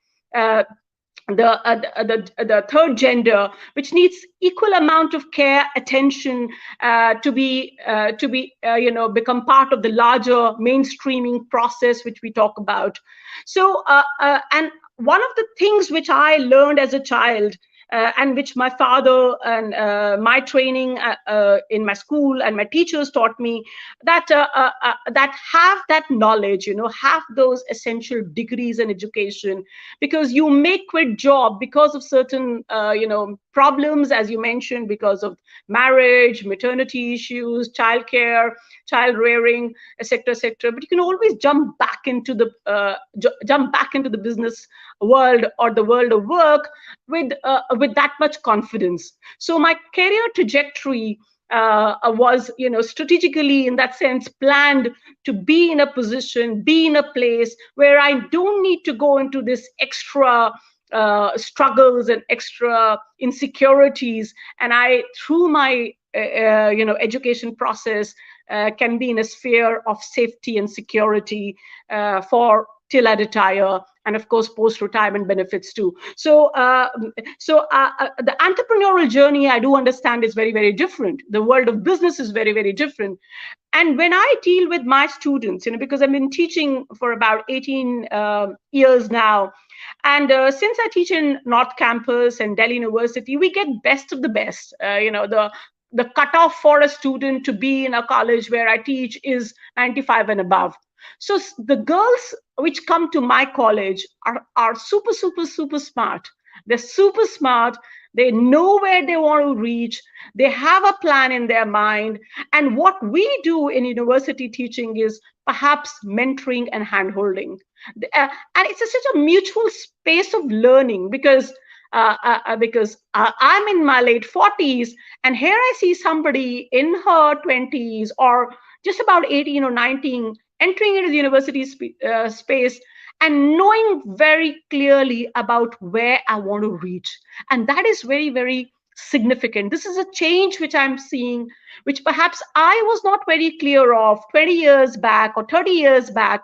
the third gender, which needs equal amount of care, attention, to become part of the larger mainstreaming process which we talk about. So and one of the things which I learned as a child, and which my father and my training in my school and my teachers taught me, that that have that knowledge, have those essential degrees and education, because you may quit job because of certain problems, as you mentioned, because of marriage, maternity issues, childcare, child rearing, etc., etc. But you can always jump back into the business world or the world of work with that much confidence. So my career trajectory was, strategically in that sense planned to be in a position, be in a place where I don't need to go into this extra struggles and extra insecurities, and I, through my education process, can be in a sphere of safety and security for till I retire, and of course post-retirement benefits too. So the entrepreneurial journey, I do understand, is very, very different. The world of business is very, very different. And when I deal with my students, because I've been teaching for about 18 years now, and since I teach in North Campus and Delhi University, we get best of the best. The cutoff for a student to be in a college where I teach is 95 and above. So the girls which come to my college are super, super, super smart. They're super smart. They know where they want to reach. They have a plan in their mind. And what we do in university teaching is perhaps mentoring and handholding. And it's such a mutual space of learning, because I'm in my late 40s, and here I see somebody in her 20s or just about 18 or 19 entering into the university space and knowing very clearly about where I want to reach. And that is very, very significant. This is a change which I'm seeing, which perhaps I was not very clear of 20 years back or 30 years back.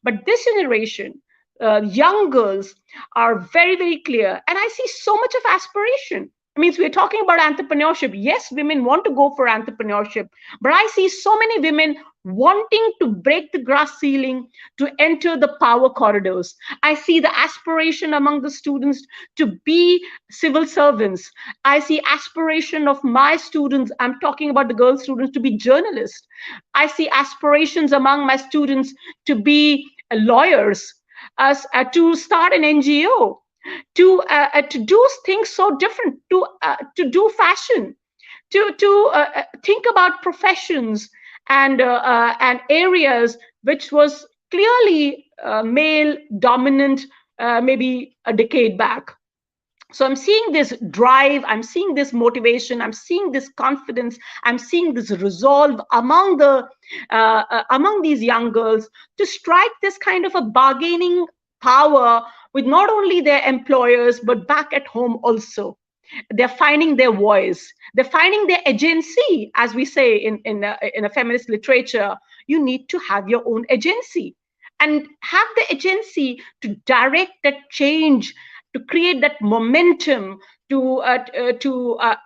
But this generation, young girls, are very, very clear. And I see so much of aspiration. I mean, we're talking about entrepreneurship. Yes, women want to go for entrepreneurship, but I see so many women wanting to break the glass ceiling to enter the power corridors. I see the aspiration among the students to be civil servants. I see aspiration of my students, I'm talking about the girl students, to be journalists. I see aspirations among my students to be lawyers, to start an NGO, to do things so different, to do fashion, to think about professions and areas which was clearly male dominant maybe a decade back. So I'm seeing this drive, I'm seeing this motivation, I'm seeing this confidence, I'm seeing this resolve among these young girls to strike this kind of a bargaining power with not only their employers, but back at home also. They're finding their voice. They're finding their agency, as we say in a feminist literature. You need to have your own agency and have the agency to direct that change, to create that momentum, to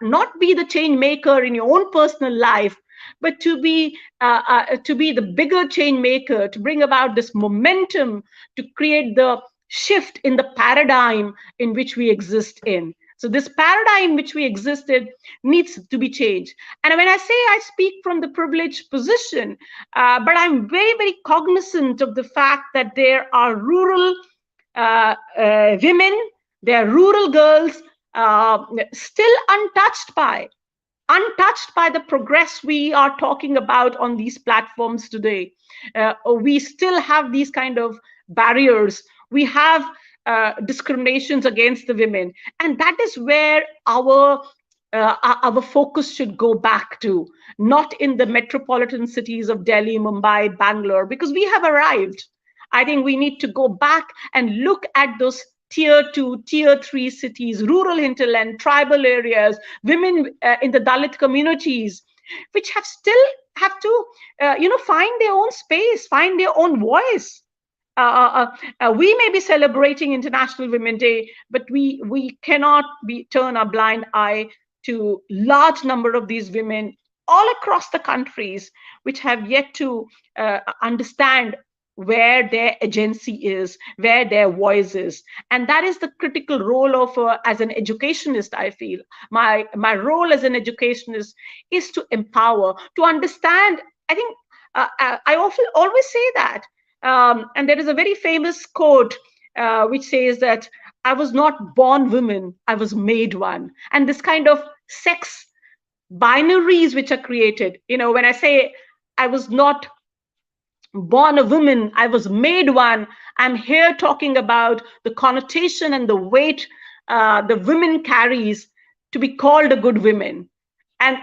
not be the change maker in your own personal life, but to be the bigger change maker, to bring about this momentum, to create the shift in the paradigm in which we exist in. So this paradigm which we existed needs to be changed. And when I say I speak from the privileged position, but I'm very, very cognizant of the fact that there are rural women, there are rural girls still untouched by untouched by the progress we are talking about on these platforms today. We still have these kind of barriers. We have discriminations against the women, and that is where our focus should go back to, not in the metropolitan cities of Delhi, Mumbai, Bangalore, because we have arrived. I think we need to go back and look at those tier 2, tier 3 cities, rural hinterland, tribal areas, women in the Dalit communities, which have to find their own space, find their own voice. We may be celebrating International Women's Day, but we cannot turn a blind eye to large number of these women all across the countries which have yet to understand where their agency is, where their voice is. And that is the critical role of as an educationist. I feel my role as an educationist is to empower, to understand. I think I often always say that, and there is a very famous quote which says that I was not born woman, I was made one. And this kind of sex binaries which are created, when I say I was not born a woman, I was made one, I'm here talking about the connotation and the weight the women carries to be called a good woman. And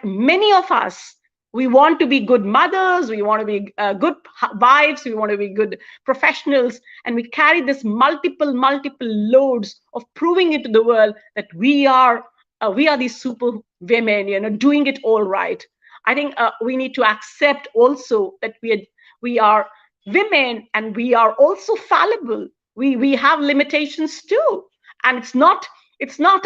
many of us, we want to be good mothers, we want to be good wives, we want to be good professionals, and we carry this multiple loads of proving it to the world that we are these super women, doing it all right. I think we need to accept also that we are women, and we are also fallible. We have limitations too, and it's not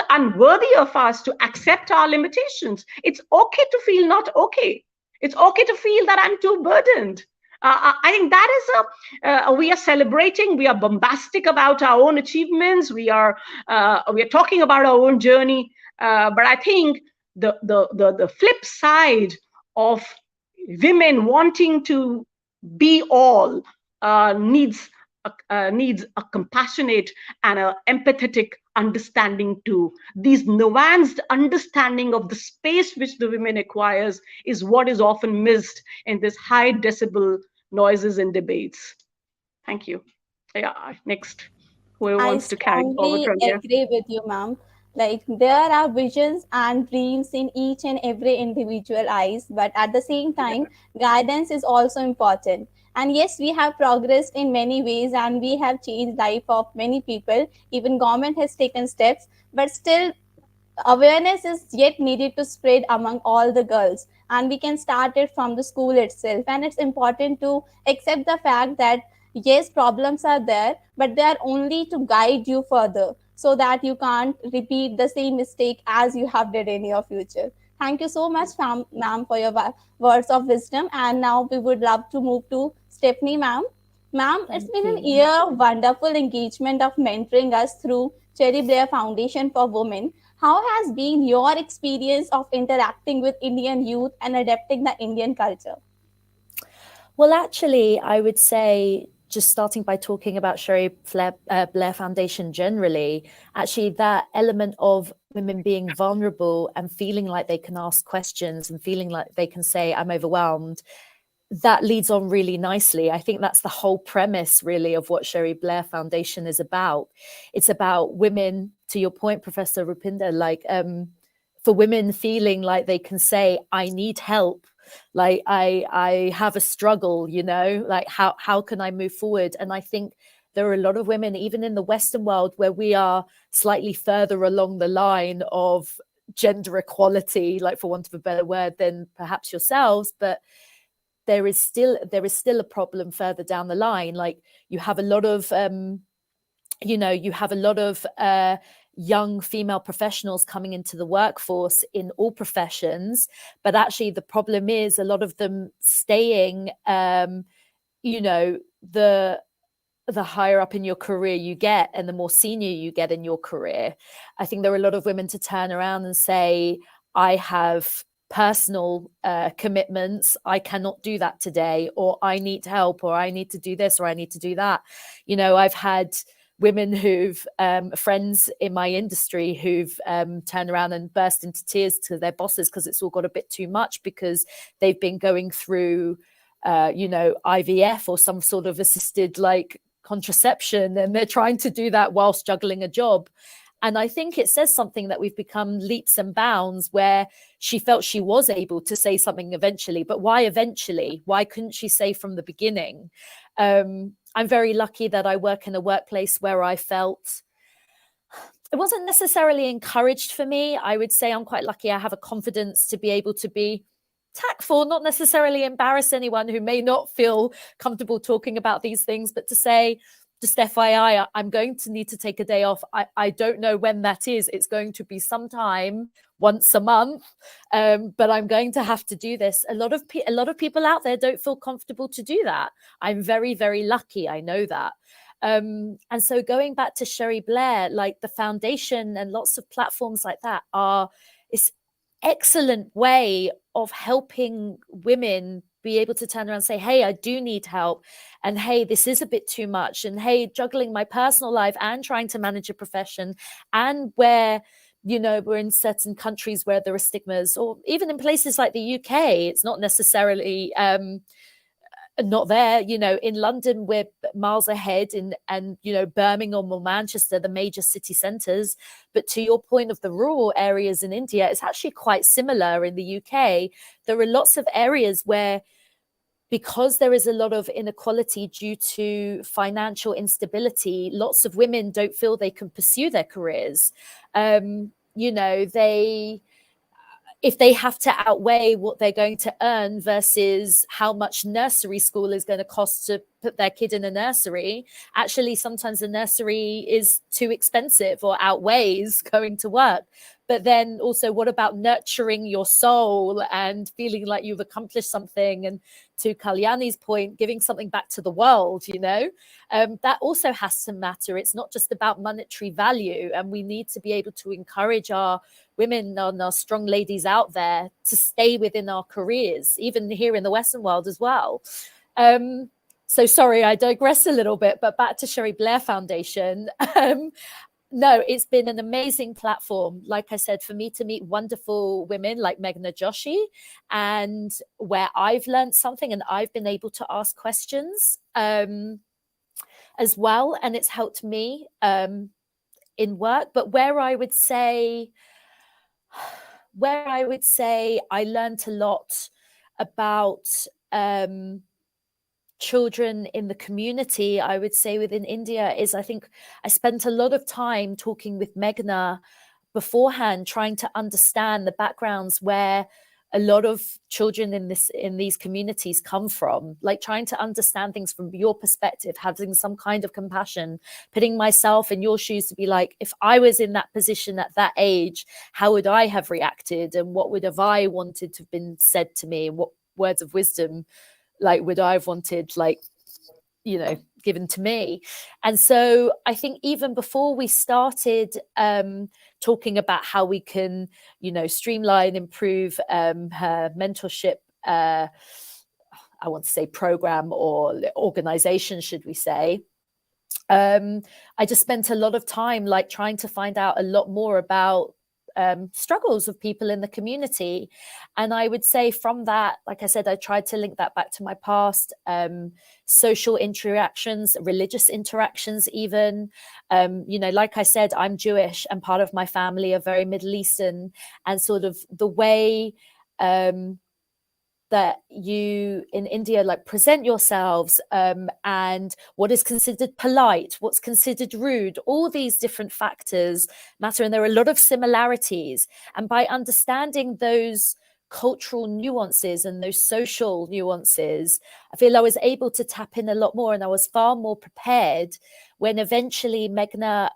unworthy of us to accept our limitations. It's okay to feel not okay. It's okay to feel that I'm too burdened. I think that is we are celebrating. We are bombastic about our own achievements. We are talking about our own journey. But I think the flip side of women wanting to be all needs a compassionate and an empathetic understanding too. These nuanced understanding of the space which the women acquires is what is often missed in this high decibel noises and debates. Thank you. Yeah, next, whoever I wants to carry forward strongly from here. agree with you, ma'am. Like, there are visions and dreams in each and every individual eyes, but at the same time, guidance is also important. And yes, we have progressed in many ways, and we have changed life of many people. Even government has taken steps, but still awareness is yet needed to spread among all the girls, and we can start it from the school itself. And it's important to accept the fact that yes, problems are there, but they are only to guide you further, so that you can't repeat the same mistake as you have did in your future. Thank you so much, ma'am, for your words of wisdom. And now we would love to move to Stephanie, ma'am. Ma'am, it's Thank been an you. year of wonderful engagement of mentoring us through Cherry Blair Foundation for Women. How has been your experience of interacting with Indian youth and adapting the Indian culture? Well, actually, I would say, just starting by talking about Blair Foundation generally, actually that element of women being vulnerable and feeling like they can ask questions and feeling like they can say, I'm overwhelmed, that leads on really nicely. I think that's the whole premise really of what Cherie Blair Foundation is about. It's about women, to your point, Professor Roopinder, like for women feeling like they can say, I need help, like I have a struggle, like how can I move forward? And I think there are a lot of women, even in the Western world, where we are slightly further along the line of gender equality, like for want of a better word, than perhaps yourselves, but there is still a problem further down the line. Like you have a lot of young female professionals coming into the workforce in all professions, but actually the problem is a lot of them staying, the higher up in your career you get and the more senior you get in your career. I think there are a lot of women to turn around and say, I have personal commitments, I cannot do that today, or I need help, or I need to do this, or I need to do that. I've had women who've friends in my industry who've turned around and burst into tears to their bosses because it's all got a bit too much, because they've been going through IVF or some sort of assisted like contraception, and they're trying to do that whilst juggling a job. And I think it says something that we've become leaps and bounds, where she felt she was able to say something eventually, but why eventually? Why couldn't she say from the beginning? I'm very lucky that I work in a workplace where I felt it wasn't necessarily encouraged for me. I would say I'm quite lucky I have a confidence to be able to be tactful, not necessarily embarrass anyone who may not feel comfortable talking about these things, but to say, just FYI, I'm going to need to take a day off. I don't know when that is. It's going to be sometime once a month, but I'm going to have to do this. A lot of people out there don't feel comfortable to do that. I'm very, very lucky. I know that. And so going back to Cherie Blair, like the foundation and lots of platforms like that it's excellent way of helping women be able to turn around and say, hey, I do need help. And hey, this is a bit too much. And hey, juggling my personal life and trying to manage a profession, and where, we're in certain countries where there are stigmas, or even in places like the UK, it's not necessarily not there. In London, we're miles ahead, and Birmingham or Manchester, the major city centres. But to your point of the rural areas in India, it's actually quite similar in the UK. There are lots of areas where, because there is a lot of inequality due to financial instability, lots of women don't feel they can pursue their careers. If they have to outweigh what they're going to earn versus how much nursery school is going to cost to put their kid in a nursery, actually sometimes the nursery is too expensive or outweighs going to work. But then also, what about nurturing your soul and feeling like you've accomplished something? And to Kalyani's point, giving something back to the world, that also has to matter. It's not just about monetary value. And we need to be able to encourage our women and our strong ladies out there to stay within our careers, even here in the Western world as well. So sorry, I digress a little bit, but back to Cherie Blair Foundation. No, it's been an amazing platform, like I said, for me to meet wonderful women like Meghna Joshi, and where I've learned something and I've been able to ask questions as well. And it's helped me in work. But where I would say I learned a lot about children in the community, I would say within India, is I think I spent a lot of time talking with Meghna beforehand, trying to understand the backgrounds where a lot of children in these communities come from, like trying to understand things from your perspective, having some kind of compassion, putting myself in your shoes to be like, if I was in that position at that age, how would I have reacted, and what would have I wanted to have been said to me, and what words of wisdom would I have wanted, given to me. And so I think even before we started talking about how we can, streamline, improve her mentorship, I want to say program or organization, should we say, I just spent a lot of time trying to find out a lot more about struggles of people in the community. And I would say from that, like I said, I tried to link that back to my past, social interactions, religious interactions even. Like I said, I'm Jewish and part of my family are very Middle Eastern, and sort of the way that you in India present yourselves, and what is considered polite, what's considered rude, all these different factors matter, and there are a lot of similarities. And by understanding those cultural nuances and those social nuances, I feel I was able to tap in a lot more, and I was far more prepared when eventually Meghna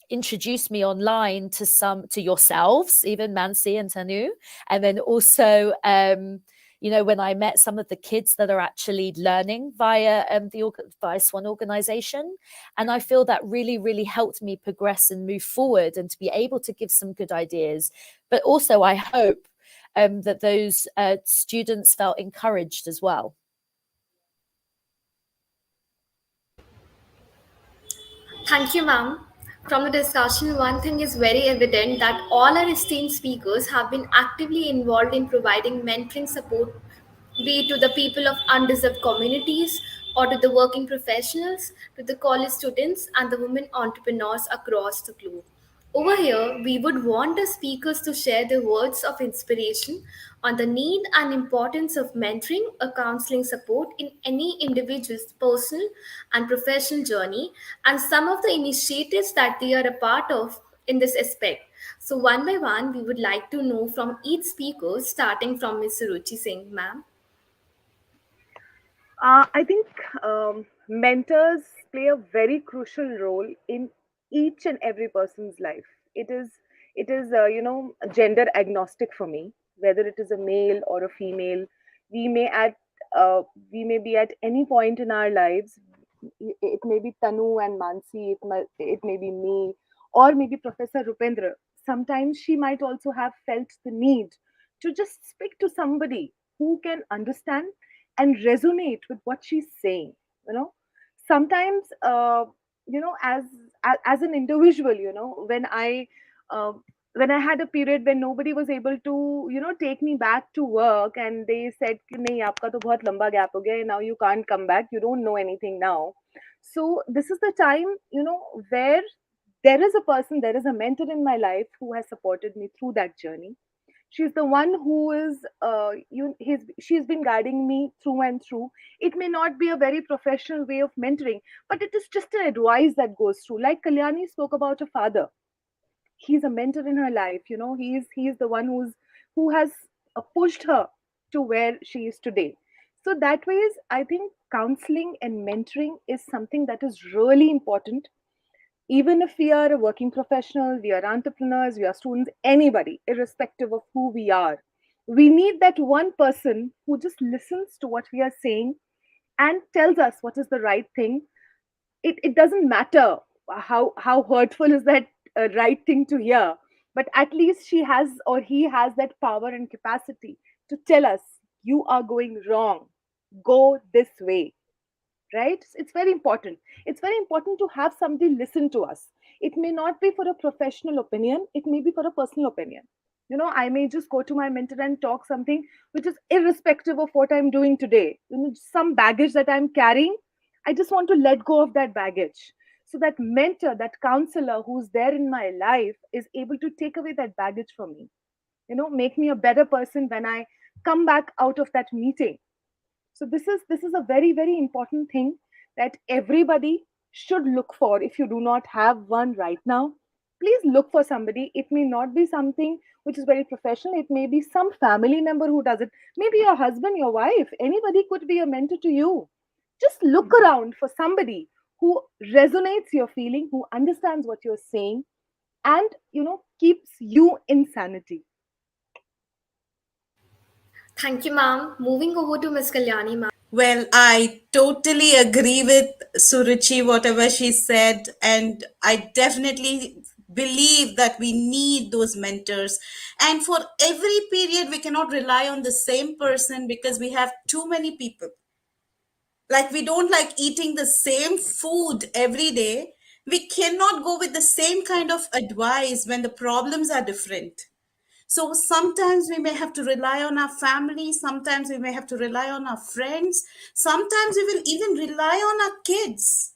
introduced me online to yourselves, even Mansi and Tanu. And then also, when I met some of the kids that are actually learning via the Swan organization. And I feel that really, really helped me progress and move forward and to be able to give some good ideas. But also I hope that those students felt encouraged as well. Thank you, ma'am. From the discussion, one thing is very evident that all our esteemed speakers have been actively involved in providing mentoring support, be it to the people of undeserved communities or to the working professionals, to the college students, and the women entrepreneurs across the globe. Over here, we would want the speakers to share their words of inspiration on the need and importance of mentoring or counseling support in any individual's personal and professional journey and some of the initiatives that they are a part of in this aspect. So, one by one, we would like to know from each speaker, starting from Ms. Suruchi Singh, ma'am. I think mentors play a very crucial role in each and every person's life. It is gender agnostic for me, whether it is a male or a female. We may at we may be at any point in our lives. It may be Tanu and Mansi. It may be me, or maybe Professor Roopinder. Sometimes she might also have felt the need to just speak to somebody who can understand and resonate with what she's saying. you know Sometimes, as an individual, uh, when I had a period when nobody was able to take me back to work, and they said कि नहीं आपका तो बहुत लंबा gap हो गया है, now you can't come back, you don't know anything now. So this is the time, where there is a mentor in my life who has supported me through that journey. She's the one who is she's been guiding me through and through. It may not be a very professional way of mentoring, but it is just an advice that goes through. Like Kalyani spoke about a father, he's a mentor in her life. He's the one who has pushed her to where she is today. So that ways, I think counseling and mentoring is something that is really important. Even if we are a working professional, we are entrepreneurs, we are students, anybody, irrespective of who we are, we need that one person who just listens to what we are saying and tells us what is the right thing. It doesn't matter how hurtful is that right thing to hear, but at least she has or he has that power and capacity to tell us, you are going wrong, go this way. Right, it's very important. It's very important to have somebody listen to us. It may not be for a professional opinion, it may be for a personal opinion. I may just go to my mentor and talk something which is irrespective of what I'm doing today. Some baggage that I'm carrying, I just want to let go of that baggage. So that mentor, that counselor who's there in my life is able to take away that baggage from me, make me a better person when I come back out of that meeting. So this is a very, very important thing that everybody should look for. If you do not have one right now, please look for somebody. It may not be something which is very professional, it may be some family member who does it, maybe your husband, your wife, anybody could be a mentor to you. Just look around for somebody who resonates your feeling, who understands what you're saying, and keeps you in sanity. Thank you, ma'am. Moving over to Ms. Kalyani, ma'am. Well, I totally agree with Suruchi, whatever she said, and I definitely believe that we need those mentors. And for every period, we cannot rely on the same person because we have too many people. Like, we don't like eating the same food every day. We cannot go with the same kind of advice when the problems are different. So sometimes we may have to rely on our family, sometimes we may have to rely on our friends, sometimes we will even rely on our kids.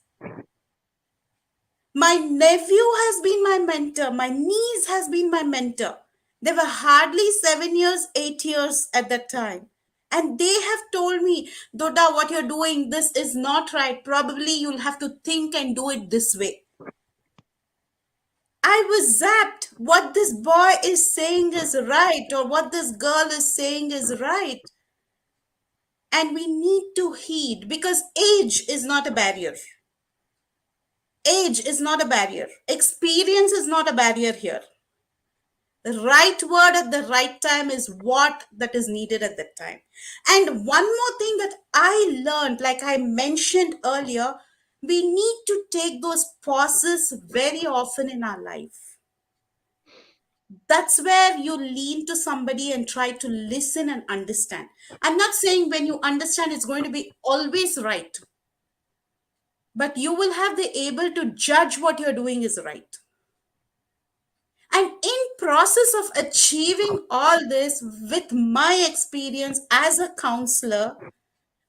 My nephew has been my mentor, my niece has been my mentor. They were hardly 7 years, 8 years at that time. And they have told me, Doda, what you're doing, this is not right. Probably you'll have to think and do it this way. I was zapped. What this boy is saying is right, or what this girl is saying is right. And we need to heed because age is not a barrier. Age is not a barrier. Experience is not a barrier here. The right word at the right time is what that is needed at that time. And one more thing that I learned, like I mentioned earlier, we need to take those pauses very often in our life. That's where you lean to somebody and try to listen and understand. I'm not saying when you understand it's going to be always right, but you will have the able to judge what you're doing is right. And in process of achieving all this, with my experience as a counselor,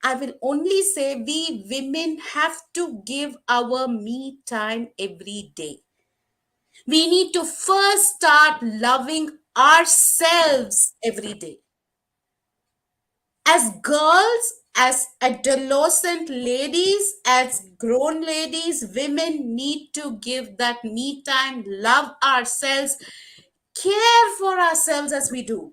I will only say we women have to give our me time every day. We need to first start loving ourselves every day. As girls, as adolescent ladies, as grown ladies, women need to give that me time, love ourselves, care for ourselves as we do.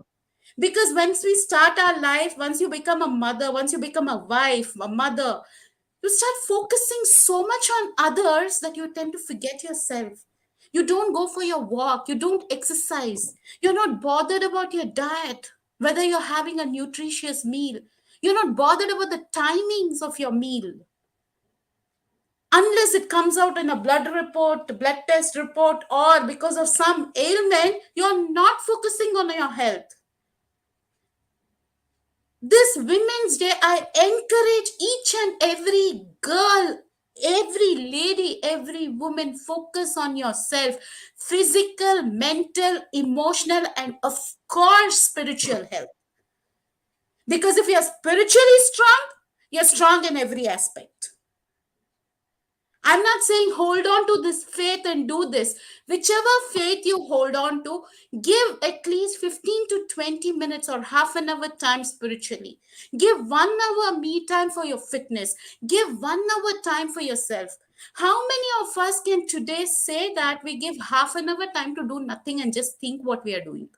Because once we start our life, once you become a mother, once you become a wife, a mother, you start focusing so much on others that you tend to forget yourself. You don't go for your walk, you don't exercise, you're not bothered about your diet, whether you're having a nutritious meal. You're not bothered about the timings of your meal. Unless it comes out in a blood report, blood test report, or because of some ailment, you're not focusing on your health. This Women's Day, I encourage each and every girl, every lady, every woman, focus on yourself. Physical, mental, emotional, and of course, spiritual health. Because if you're spiritually strong, you're strong in every aspect. I'm not saying hold on to this faith and do this. Whichever faith you hold on to, give at least 15 to 20 minutes or half an hour time spiritually. Give 1 hour me time for your fitness. Give 1 hour time for yourself. How many of us can today say that we give half an hour time to do nothing and just think what we are doing?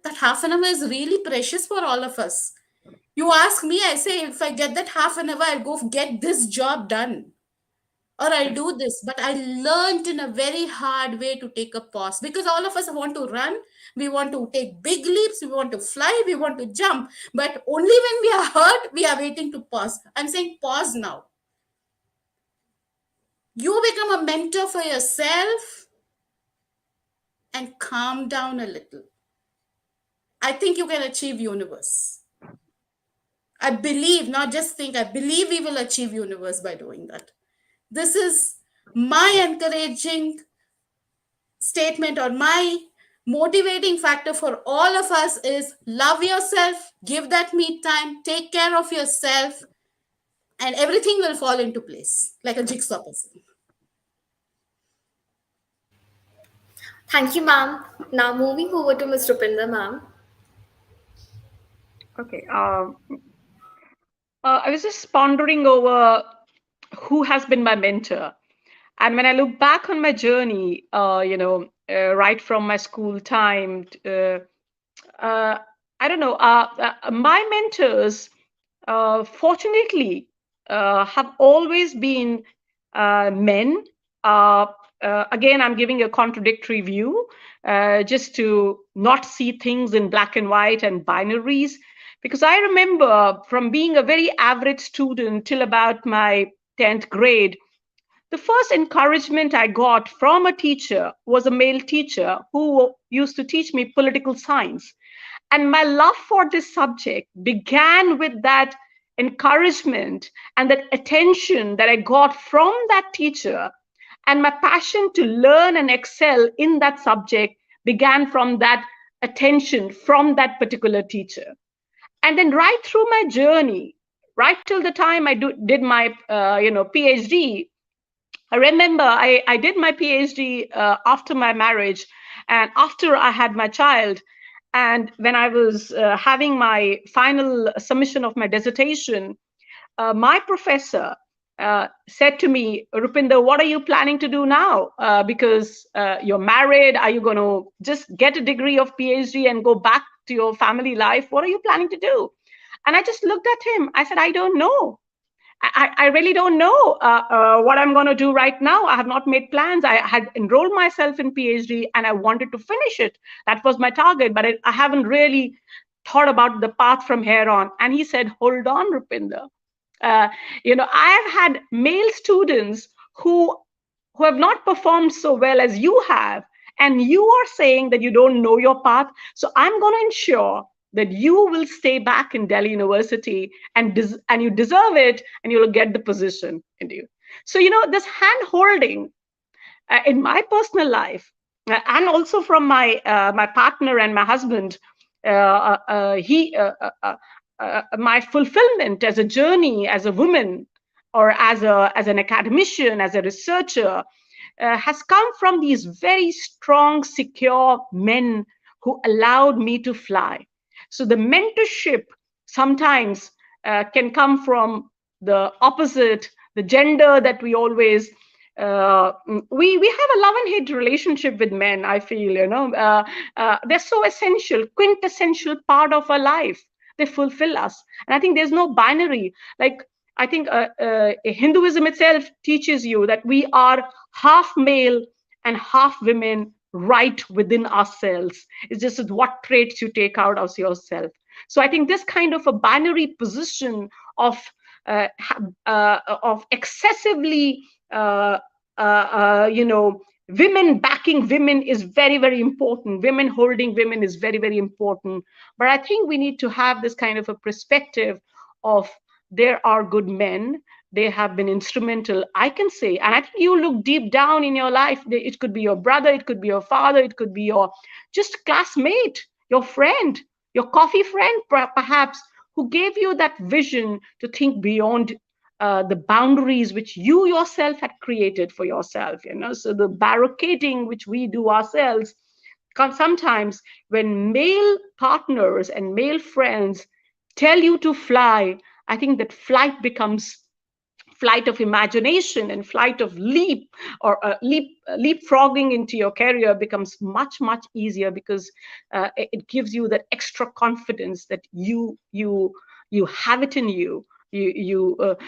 That half an hour is really precious for all of us. You ask me, I say, if I get that half an hour, I'll go get this job done. Or I'll do this. But I learned in a very hard way to take a pause, because all of us want to run. We want to take big leaps. We want to fly. We want to jump. But only when we are hurt, we are waiting to pause. I'm saying pause now. You become a mentor for yourself and calm down a little. I think you can achieve universe. I believe, not just think, I believe we will achieve universe by doing that. This is my encouraging statement, or my motivating factor for all of us is love yourself, give that me time, take care of yourself, and everything will fall into place like a jigsaw puzzle. Thank you, ma'am. Now moving over to Ms. Roopinder, ma'am. Okay. I was just pondering over who has been my mentor. And when I look back on my journey, right from my school time, I don't know, my mentors, fortunately, have always been men. Again, I'm giving a contradictory view, just to not see things in black and white and binaries. Because I remember from being a very average student till about my 10th grade, the first encouragement I got from a teacher was a male teacher who used to teach me political science. And my love for this subject began with that encouragement and that attention that I got from that teacher. And my passion to learn and excel in that subject began from that attention from that particular teacher. And then right through my journey, right till the time I did my PhD, I remember I did my PhD after my marriage and after I had my child. And when I was having my final submission of my dissertation, my professor said to me, Roopinder, what are you planning to do now? Because you're married. Are you going to just get a degree of PhD and go back to your family life? What are you planning to do? And I just looked at him. I said, I don't know. I really don't know what I'm going to do right now. I have not made plans. I had enrolled myself in PhD and I wanted to finish it. That was my target, but I haven't really thought about the path from here on. And he said, hold on, Roopinder. I have had male students who have not performed so well as you have. And you are saying that you don't know your path. So I'm going to ensure that you will stay back in Delhi University and you deserve it, and you'll get the position in you. So, this hand holding in my personal life, and also from my partner and my husband, my fulfillment as a journey, as a woman, or as an academician, as a researcher, has come from these very strong, secure men who allowed me to fly. So the mentorship sometimes can come from the opposite, the gender that we always we have a love and hate relationship with men. I feel, they're so essential, quintessential part of our life. They fulfill us, and I think there's no binary. Like, I think Hinduism itself teaches you that we are half male and half women right within ourselves. It's just what traits you take out of yourself. So I think this kind of a binary position of excessively women backing women is very, very important. Women holding women is very, very important. But I think we need to have this kind of a perspective of, there are good men. They have been instrumental, I can say. And I think you look deep down in your life. It could be your brother, it could be your father, it could be your just classmate, your friend, your coffee friend, perhaps, who gave you that vision to think beyond the boundaries which you yourself had created for yourself. So the barricading which we do ourselves, sometimes when male partners and male friends tell you to fly, I think that flight becomes flight of imagination, and flight of leap, or leapfrogging into your career becomes much, much easier, because it gives you that extra confidence that you have it in you.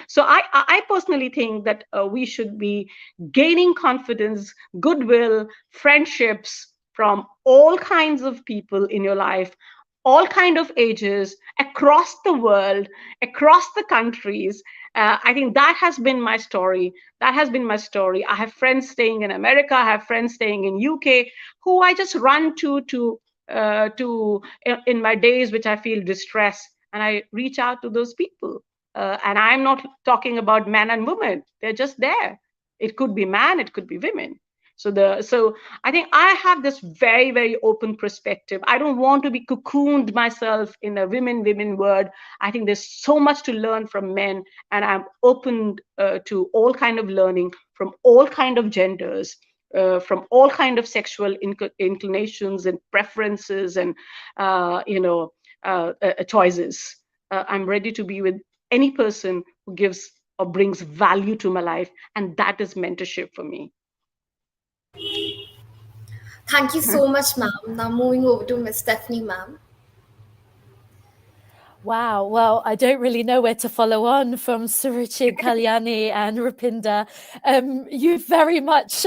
So I personally think that we should be gaining confidence, goodwill, friendships from all kinds of people in your life, all kind of ages, across the world, across the countries. I think that has been my story. I have friends staying in America. I have friends staying in UK who I just run to in my days which I feel distressed, and I reach out to those people. And I'm not talking about men and women. They're just there. It could be man, it could be women. So I think I have this very, very open perspective. I don't want to be cocooned myself in a women word. I think there's so much to learn from men, and I'm open to all kind of learning from all kind of genders, from all kind of sexual inclinations and preferences and choices. I'm ready to be with any person who gives or brings value to my life, and that is mentorship for me. Thank you so much, ma'am. Now moving over to Miss Stephanie, ma'am. Wow. Well, I don't really know where to follow on from Suruchi, Kalyani, and Roopinder. You've very much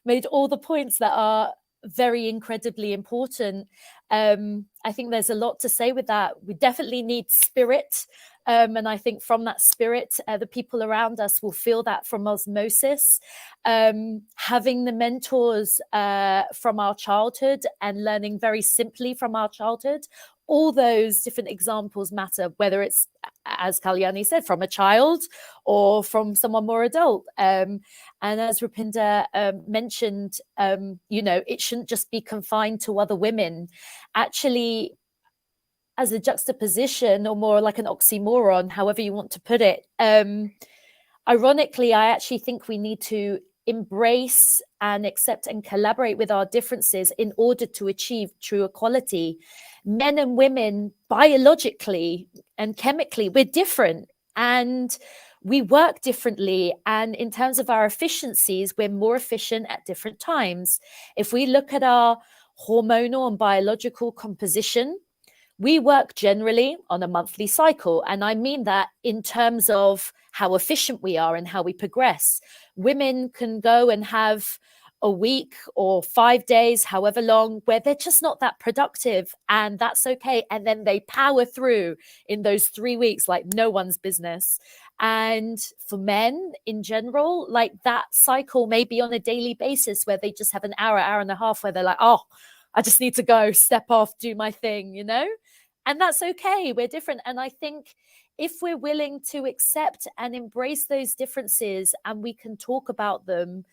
made all the points that are very incredibly important. I think there's a lot to say with that. We definitely need spirit. And I think from that spirit, the people around us will feel that from osmosis. Having the mentors from our childhood and learning very simply from our childhood, all those different examples matter, whether it's, as Kalyani said, from a child or from someone more adult. And as Roopinder mentioned, it shouldn't just be confined to other women. Actually, as a juxtaposition, or more like an oxymoron, however you want to put it, ironically, I actually think we need to embrace and accept and collaborate with our differences in order to achieve true equality. Men and women, biologically and chemically, we're different and we work differently. And in terms of our efficiencies, we're more efficient at different times. If we look at our hormonal and biological composition, we work generally on a monthly cycle. And I mean that in terms of how efficient we are and how we progress. Women can go and have a week or 5 days, however long, where they're just not that productive, and that's okay. And then they power through in those 3 weeks like no one's business. And for men in general, like that cycle may be on a daily basis where they just have an hour and a half where they're like, oh, I just need to go, step off, do my thing, And that's okay. We're different. And I think if we're willing to accept and embrace those differences and we can talk about them,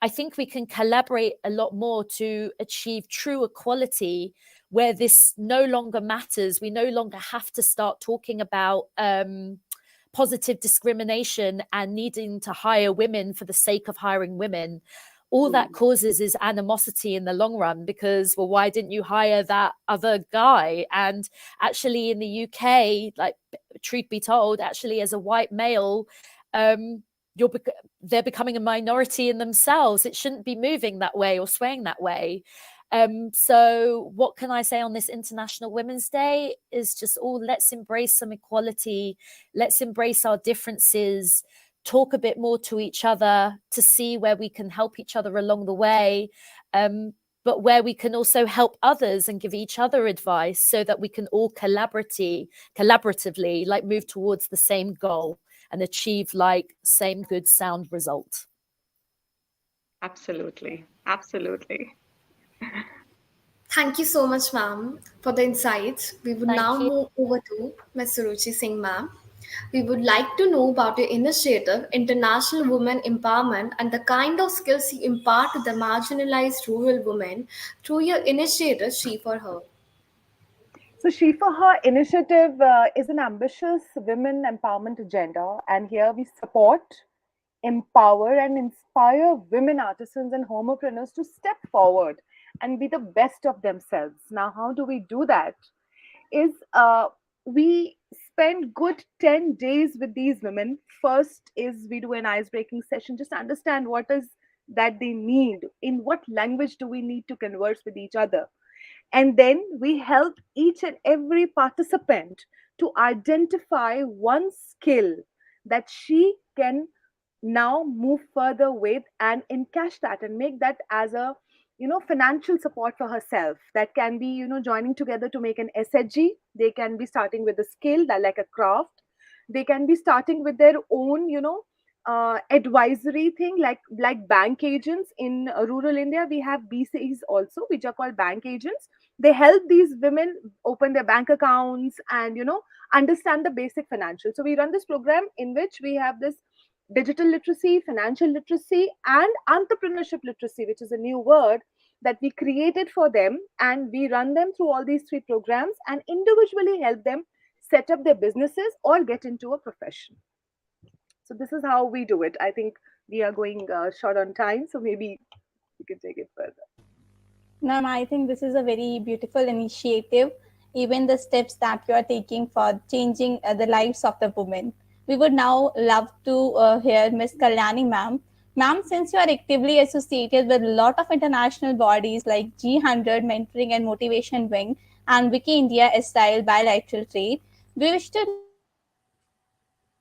I think we can collaborate a lot more to achieve true equality where this no longer matters. We no longer have to start talking about positive discrimination and needing to hire women for the sake of hiring women. All that causes is animosity in the long run because, well, why didn't you hire that other guy? And actually in the UK, like, truth be told, actually as a white male, they're becoming a minority in themselves. It shouldn't be moving that way or swaying that way. So what can I say on this International Women's Day is just let's embrace some equality. Let's embrace our differences, talk a bit more to each other to see where we can help each other along the way. But where we can also help others and give each other advice so that we can all collaboratively like move towards the same goal and achieve like same good sound result. Absolutely. Absolutely. Thank you so much, ma'am, for the insights. We would now move over to Ms. Suruchi Singh, ma'am. We would like to know about your initiative, International Women Empowerment, and the kind of skills you impart to the marginalized rural women through your initiative, She for Her. So, She for Her initiative is an ambitious women empowerment agenda, and here we support, empower, and inspire women artisans and homopreneurs to step forward and be the best of themselves. Now, how do we do that? Is we spend good 10 days with these women. First is we do an ice breaking session, just understand what is that they need, in what language do we need to converse with each other, and then we help each and every participant to identify one skill that she can now move further with and encash that and make that as a financial support for herself. That can be joining together to make an SHG. They can be starting with a skill that like a craft. They can be starting with their own advisory thing, like bank agents in rural India. We have BCs also, which are called bank agents. They help these women open their bank accounts and understand the basic financial. So we run this program in which we have this digital literacy, financial literacy, and entrepreneurship literacy, which is a new word that we created for them. And we run them through all these three programs and individually help them set up their businesses or get into a profession. So this is how we do it. I think we are going short on time, so maybe you can take it further. No, I think this is a very beautiful initiative, even the steps that you are taking for changing the lives of the women. We would now love to hear Ms. Kalyani, ma'am. Ma'am, since you are actively associated with a lot of international bodies like G100 Mentoring and Motivation Wing and WICCI India Style Bilateral Trade, we wish to know what activities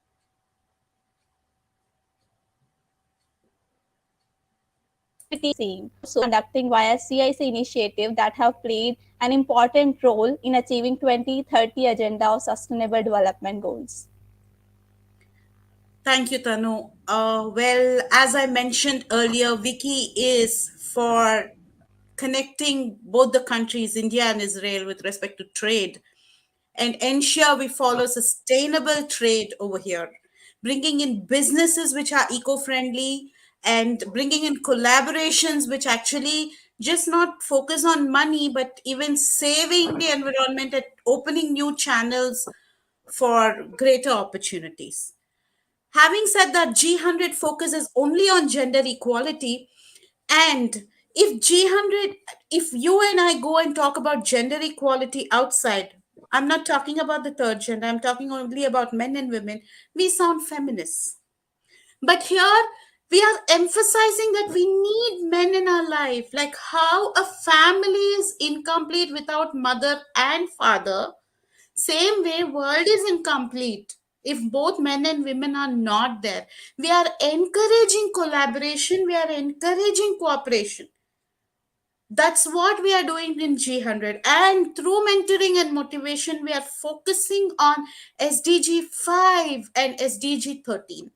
you are participating in same. Also conducting via CISE initiative that have played an important role in achieving 2030 Agenda of Sustainable Development Goals. Thank you, Tanu. Well, as I mentioned earlier, WICCI is for connecting both the countries, India and Israel, with respect to trade and ensure we follow sustainable trade over here, bringing in businesses which are eco-friendly and bringing in collaborations which actually just not focus on money, but even saving the environment and opening new channels for greater opportunities. Having said that, G100 focuses only on gender equality. And if G100, if you and I go and talk about gender equality outside, I'm not talking about the third gender, I'm talking only about men and women, we sound feminists. But here, we are emphasizing that we need men in our life, like how a family is incomplete without mother and father. Same way, world is incomplete if both men and women are not there. We are encouraging collaboration, we are encouraging cooperation. That's what we are doing in G100. And through mentoring and motivation, we are focusing on SDG 5 and SDG 13.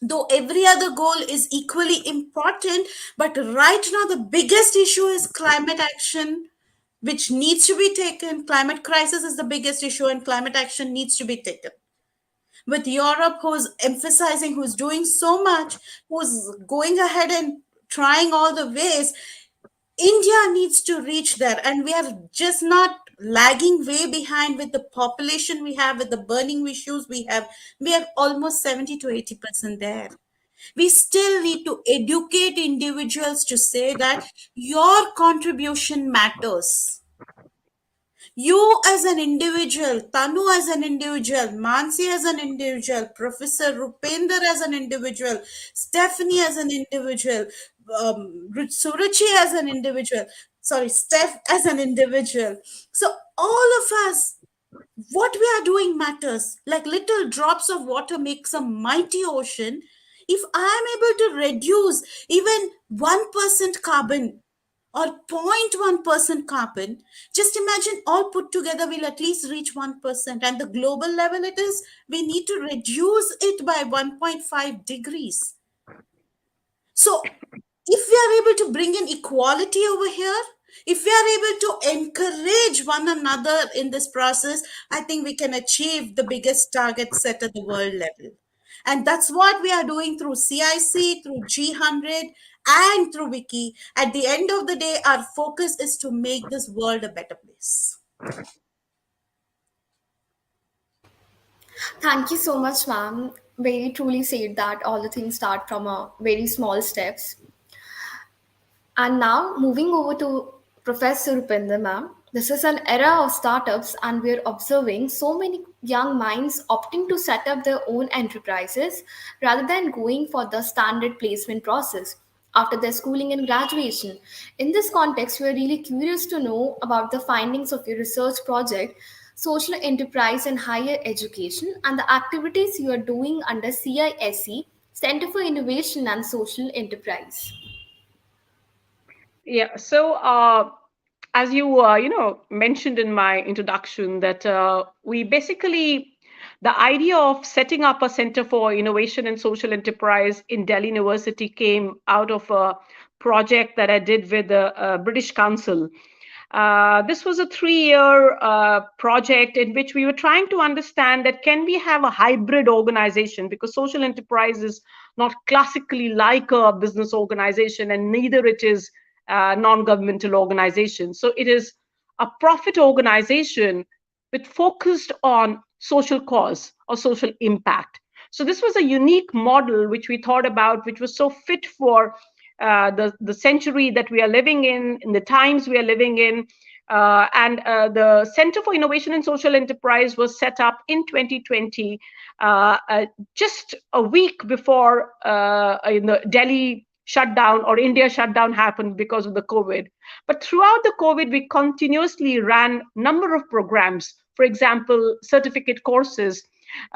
Though every other goal is equally important, but right now the biggest issue is climate action which needs to be taken. Climate crisis is the biggest issue, and climate action needs to be taken. With Europe, who's emphasizing, who's doing so much, who's going ahead and trying all the ways, India needs to reach there, and we are just not lagging way behind with the population we have, with the burning issues we have. We are almost 70 to 80% there. We still need to educate individuals to say that your contribution matters. You as an individual, Tanu as an individual, Mansi as an individual, Professor Roopinder as an individual, Stephanie as an individual, Suruchi as an individual, sorry, Steph as an individual. So all of us, what we are doing matters. Like little drops of water makes a mighty ocean. If I am able to reduce even 1% carbon or 0.1% carbon, just imagine all put together will at least reach 1%. And the global level it is, we need to reduce it by 1.5 degrees. So if we are able to bring in equality over here, if we are able to encourage one another in this process, I think we can achieve the biggest target set at the world level. And that's what we are doing through CISE, through G100, and through WICCI. At the end of the day, our focus is to make this world a better place. Thank you so much, ma'am. Very truly said that all the things start from a very small steps. And now moving over to Professor Roopinder, ma'am. This is an era of startups, and we're observing so many young minds opting to set up their own enterprises rather than going for the standard placement process after their schooling and graduation. In this context, we are really curious to know about the findings of your research project, Social Enterprise and Higher Education, and the activities you are doing under CISE, Center for Innovation and Social Enterprise. Yeah. So, as you mentioned in my introduction, that we basically the idea of setting up a Center for Innovation and Social Enterprise in Delhi University came out of a project that I did with the British Council. This was a 3-year project in which we were trying to understand that can we have a hybrid organization, because social enterprise is not classically like a business organization, and neither it is non-governmental organization. So it is a profit organization with focused on social cause or social impact. So this was a unique model which we thought about, which was so fit for the century that we are living in the times we are living in. And the Center for Innovation and Social Enterprise was set up in 2020, just a week before in the Delhi shutdown or India shutdown happened because of the COVID. But throughout the COVID, we continuously ran number of programs. For example, certificate courses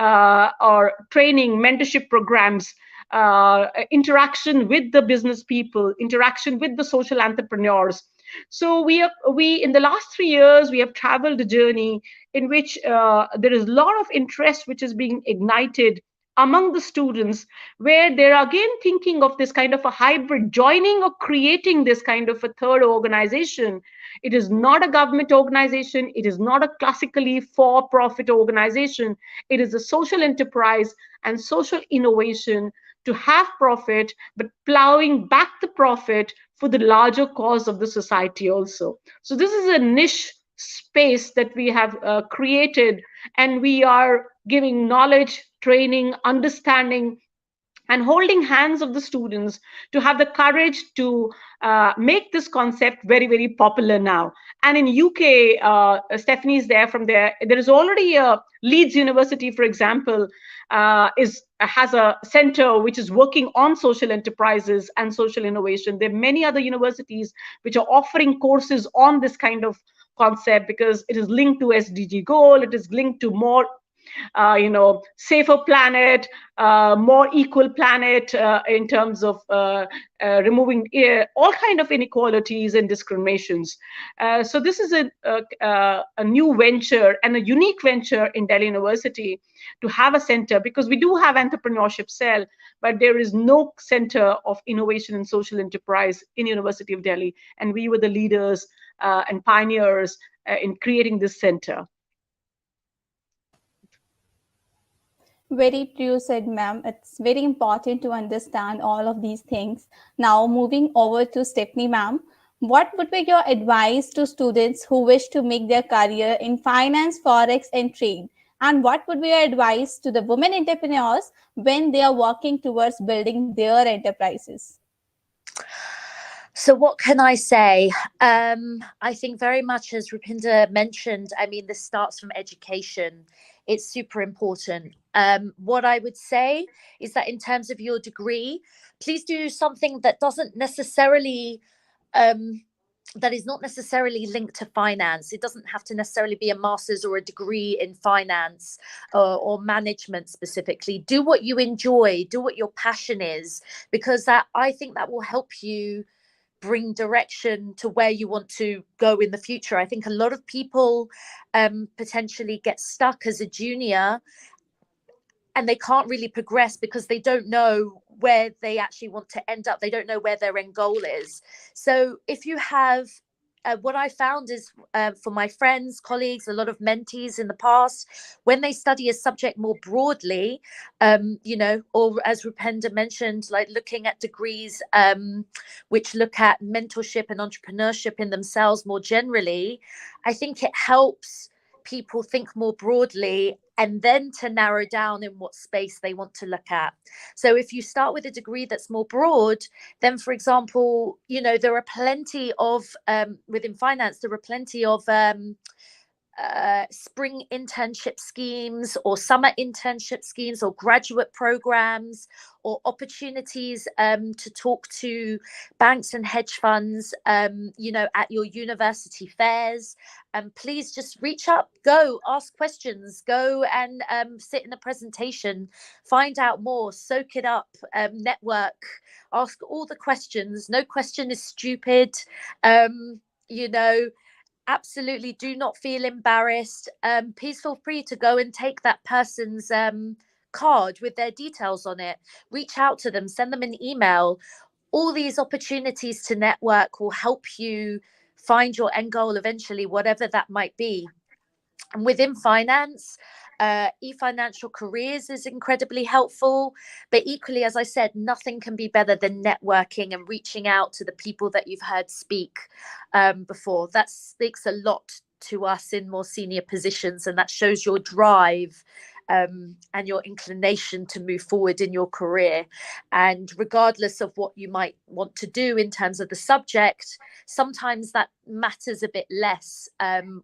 or training, mentorship programs, interaction with the business people, interaction with the social entrepreneurs. So we in the last 3 years, we have traveled a journey in which there is a lot of interest which is being ignited among the students, where they're again thinking of this kind of a hybrid, joining or creating this kind of a third organization. It is not a government organization. It is not a classically for-profit organization. It is a social enterprise and social innovation to have profit, but plowing back the profit for the larger cause of the society also. So this is a niche space that we have created, and we are giving knowledge, training, understanding, and holding hands of the students to have the courage to make this concept very, very popular now. And in UK, Stephanie is there from there. There is already a Leeds University, for example, has a center which is working on social enterprises and social innovation. There are many other universities which are offering courses on this kind of concept, because it is linked to SDG goal. It is linked to more safer planet, more equal planet in terms of removing all kind of inequalities and discriminations. So this is a new venture and a unique venture in Delhi University to have a center, because we do have entrepreneurship cell, but there is no center of innovation and social enterprise in University of Delhi. And we were the leaders and pioneers in creating this center. Very true, said ma'am. It's very important to understand all of these things. Now, moving over to Stephanie, ma'am, what would be your advice to students who wish to make their career in finance, forex, and trade? And what would be your advice to the women entrepreneurs when they are working towards building their enterprises? So what can I say? I think very much as Roopinder mentioned, I mean, this starts from education. It's super important. What I would say is that in terms of your degree, please do something that doesn't necessarily that is not necessarily linked to finance. It doesn't have to necessarily be a master's or a degree in finance or management specifically. Do what you enjoy, do what your passion is, because I think that will help you bring direction to where you want to go in the future. I think a lot of people potentially get stuck as a junior and they can't really progress because they don't know where they actually want to end up. They don't know where their end goal is. So if you have what I found is for my friends, colleagues, a lot of mentees in the past, when they study a subject more broadly, or as Roopinder mentioned, like looking at degrees which look at mentorship and entrepreneurship in themselves more generally, I think it helps people think more broadly and then to narrow down in what space they want to look at. So if you start with a degree that's more broad, then, for example, there are plenty of, within finance, there are plenty of spring internship schemes or summer internship schemes or graduate programs or opportunities to talk to banks and hedge funds, at your university fairs. Please just reach up, go ask questions, go and sit in a presentation, find out more, soak it up, network, ask all the questions. No question is stupid. Absolutely do not feel embarrassed. Please feel free to go and take that person's card with their details on it. Reach out to them, send them an email. All these opportunities to network will help you find your end goal eventually, whatever that might be. And within finance, e-financial careers is incredibly helpful. But equally, as I said, nothing can be better than networking and reaching out to the people that you've heard speak before. That speaks a lot to us in more senior positions, and that shows your drive and your inclination to move forward in your career. And regardless of what you might want to do in terms of the subject, sometimes that matters a bit less.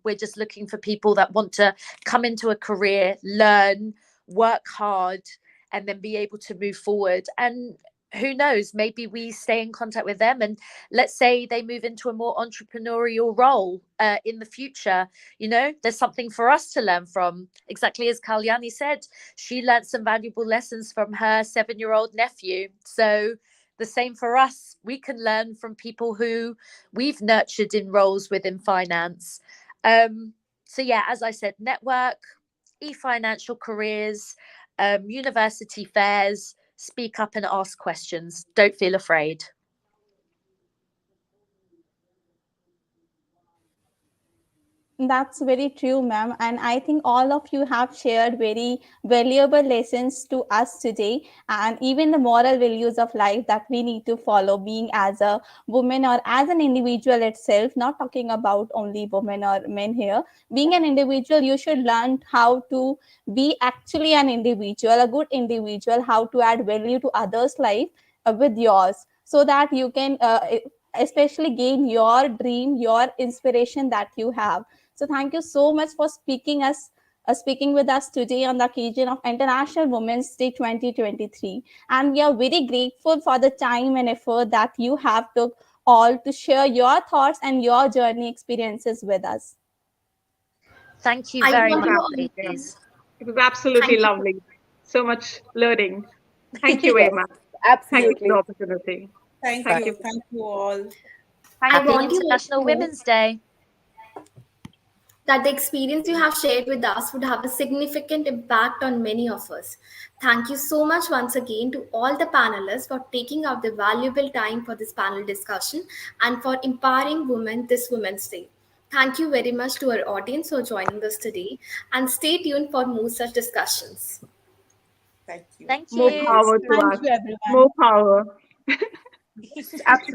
We're just looking for people that want to come into a career, learn, work hard, and then be able to move forward. And who knows, maybe we stay in contact with them, and let's say they move into a more entrepreneurial role in the future. There's something for us to learn from. Exactly as Kalyani said, she learned some valuable lessons from her 7-year-old nephew. So the same for us. We can learn from people who we've nurtured in roles within finance. So yeah, as I said, network, e-financial careers, university fairs, speak up and ask questions. Don't feel afraid. That's very true, ma'am. And I think all of you have shared very valuable lessons to us today, and even the moral values of life that we need to follow, being as a woman or as an individual itself, not talking about only women or men here. Being an individual, you should learn how to be actually an individual, a good individual, how to add value to others' life with yours, so that you can especially gain your dream, your inspiration that you have. So thank you so much for speaking with us today on the occasion of International Women's Day 2023. And we are very grateful for the time and effort that you have took all to share your thoughts and your journey experiences with us. Thank you very much, ladies. It was absolutely lovely. So much learning. Thank you very much. Absolutely. Thank you for the opportunity. Thank you. Thank you all. Happy International Women's Day. that the experience you have shared with us would have a significant impact on many of us. Thank you so much once again to all the panelists for taking out the valuable time for this panel discussion and for empowering women this Women's Day. Thank you very much to our audience for joining us today, and stay tuned for more such discussions. Thank you. Thank More you. power to Thank us. you, everyone. More power. Absolutely.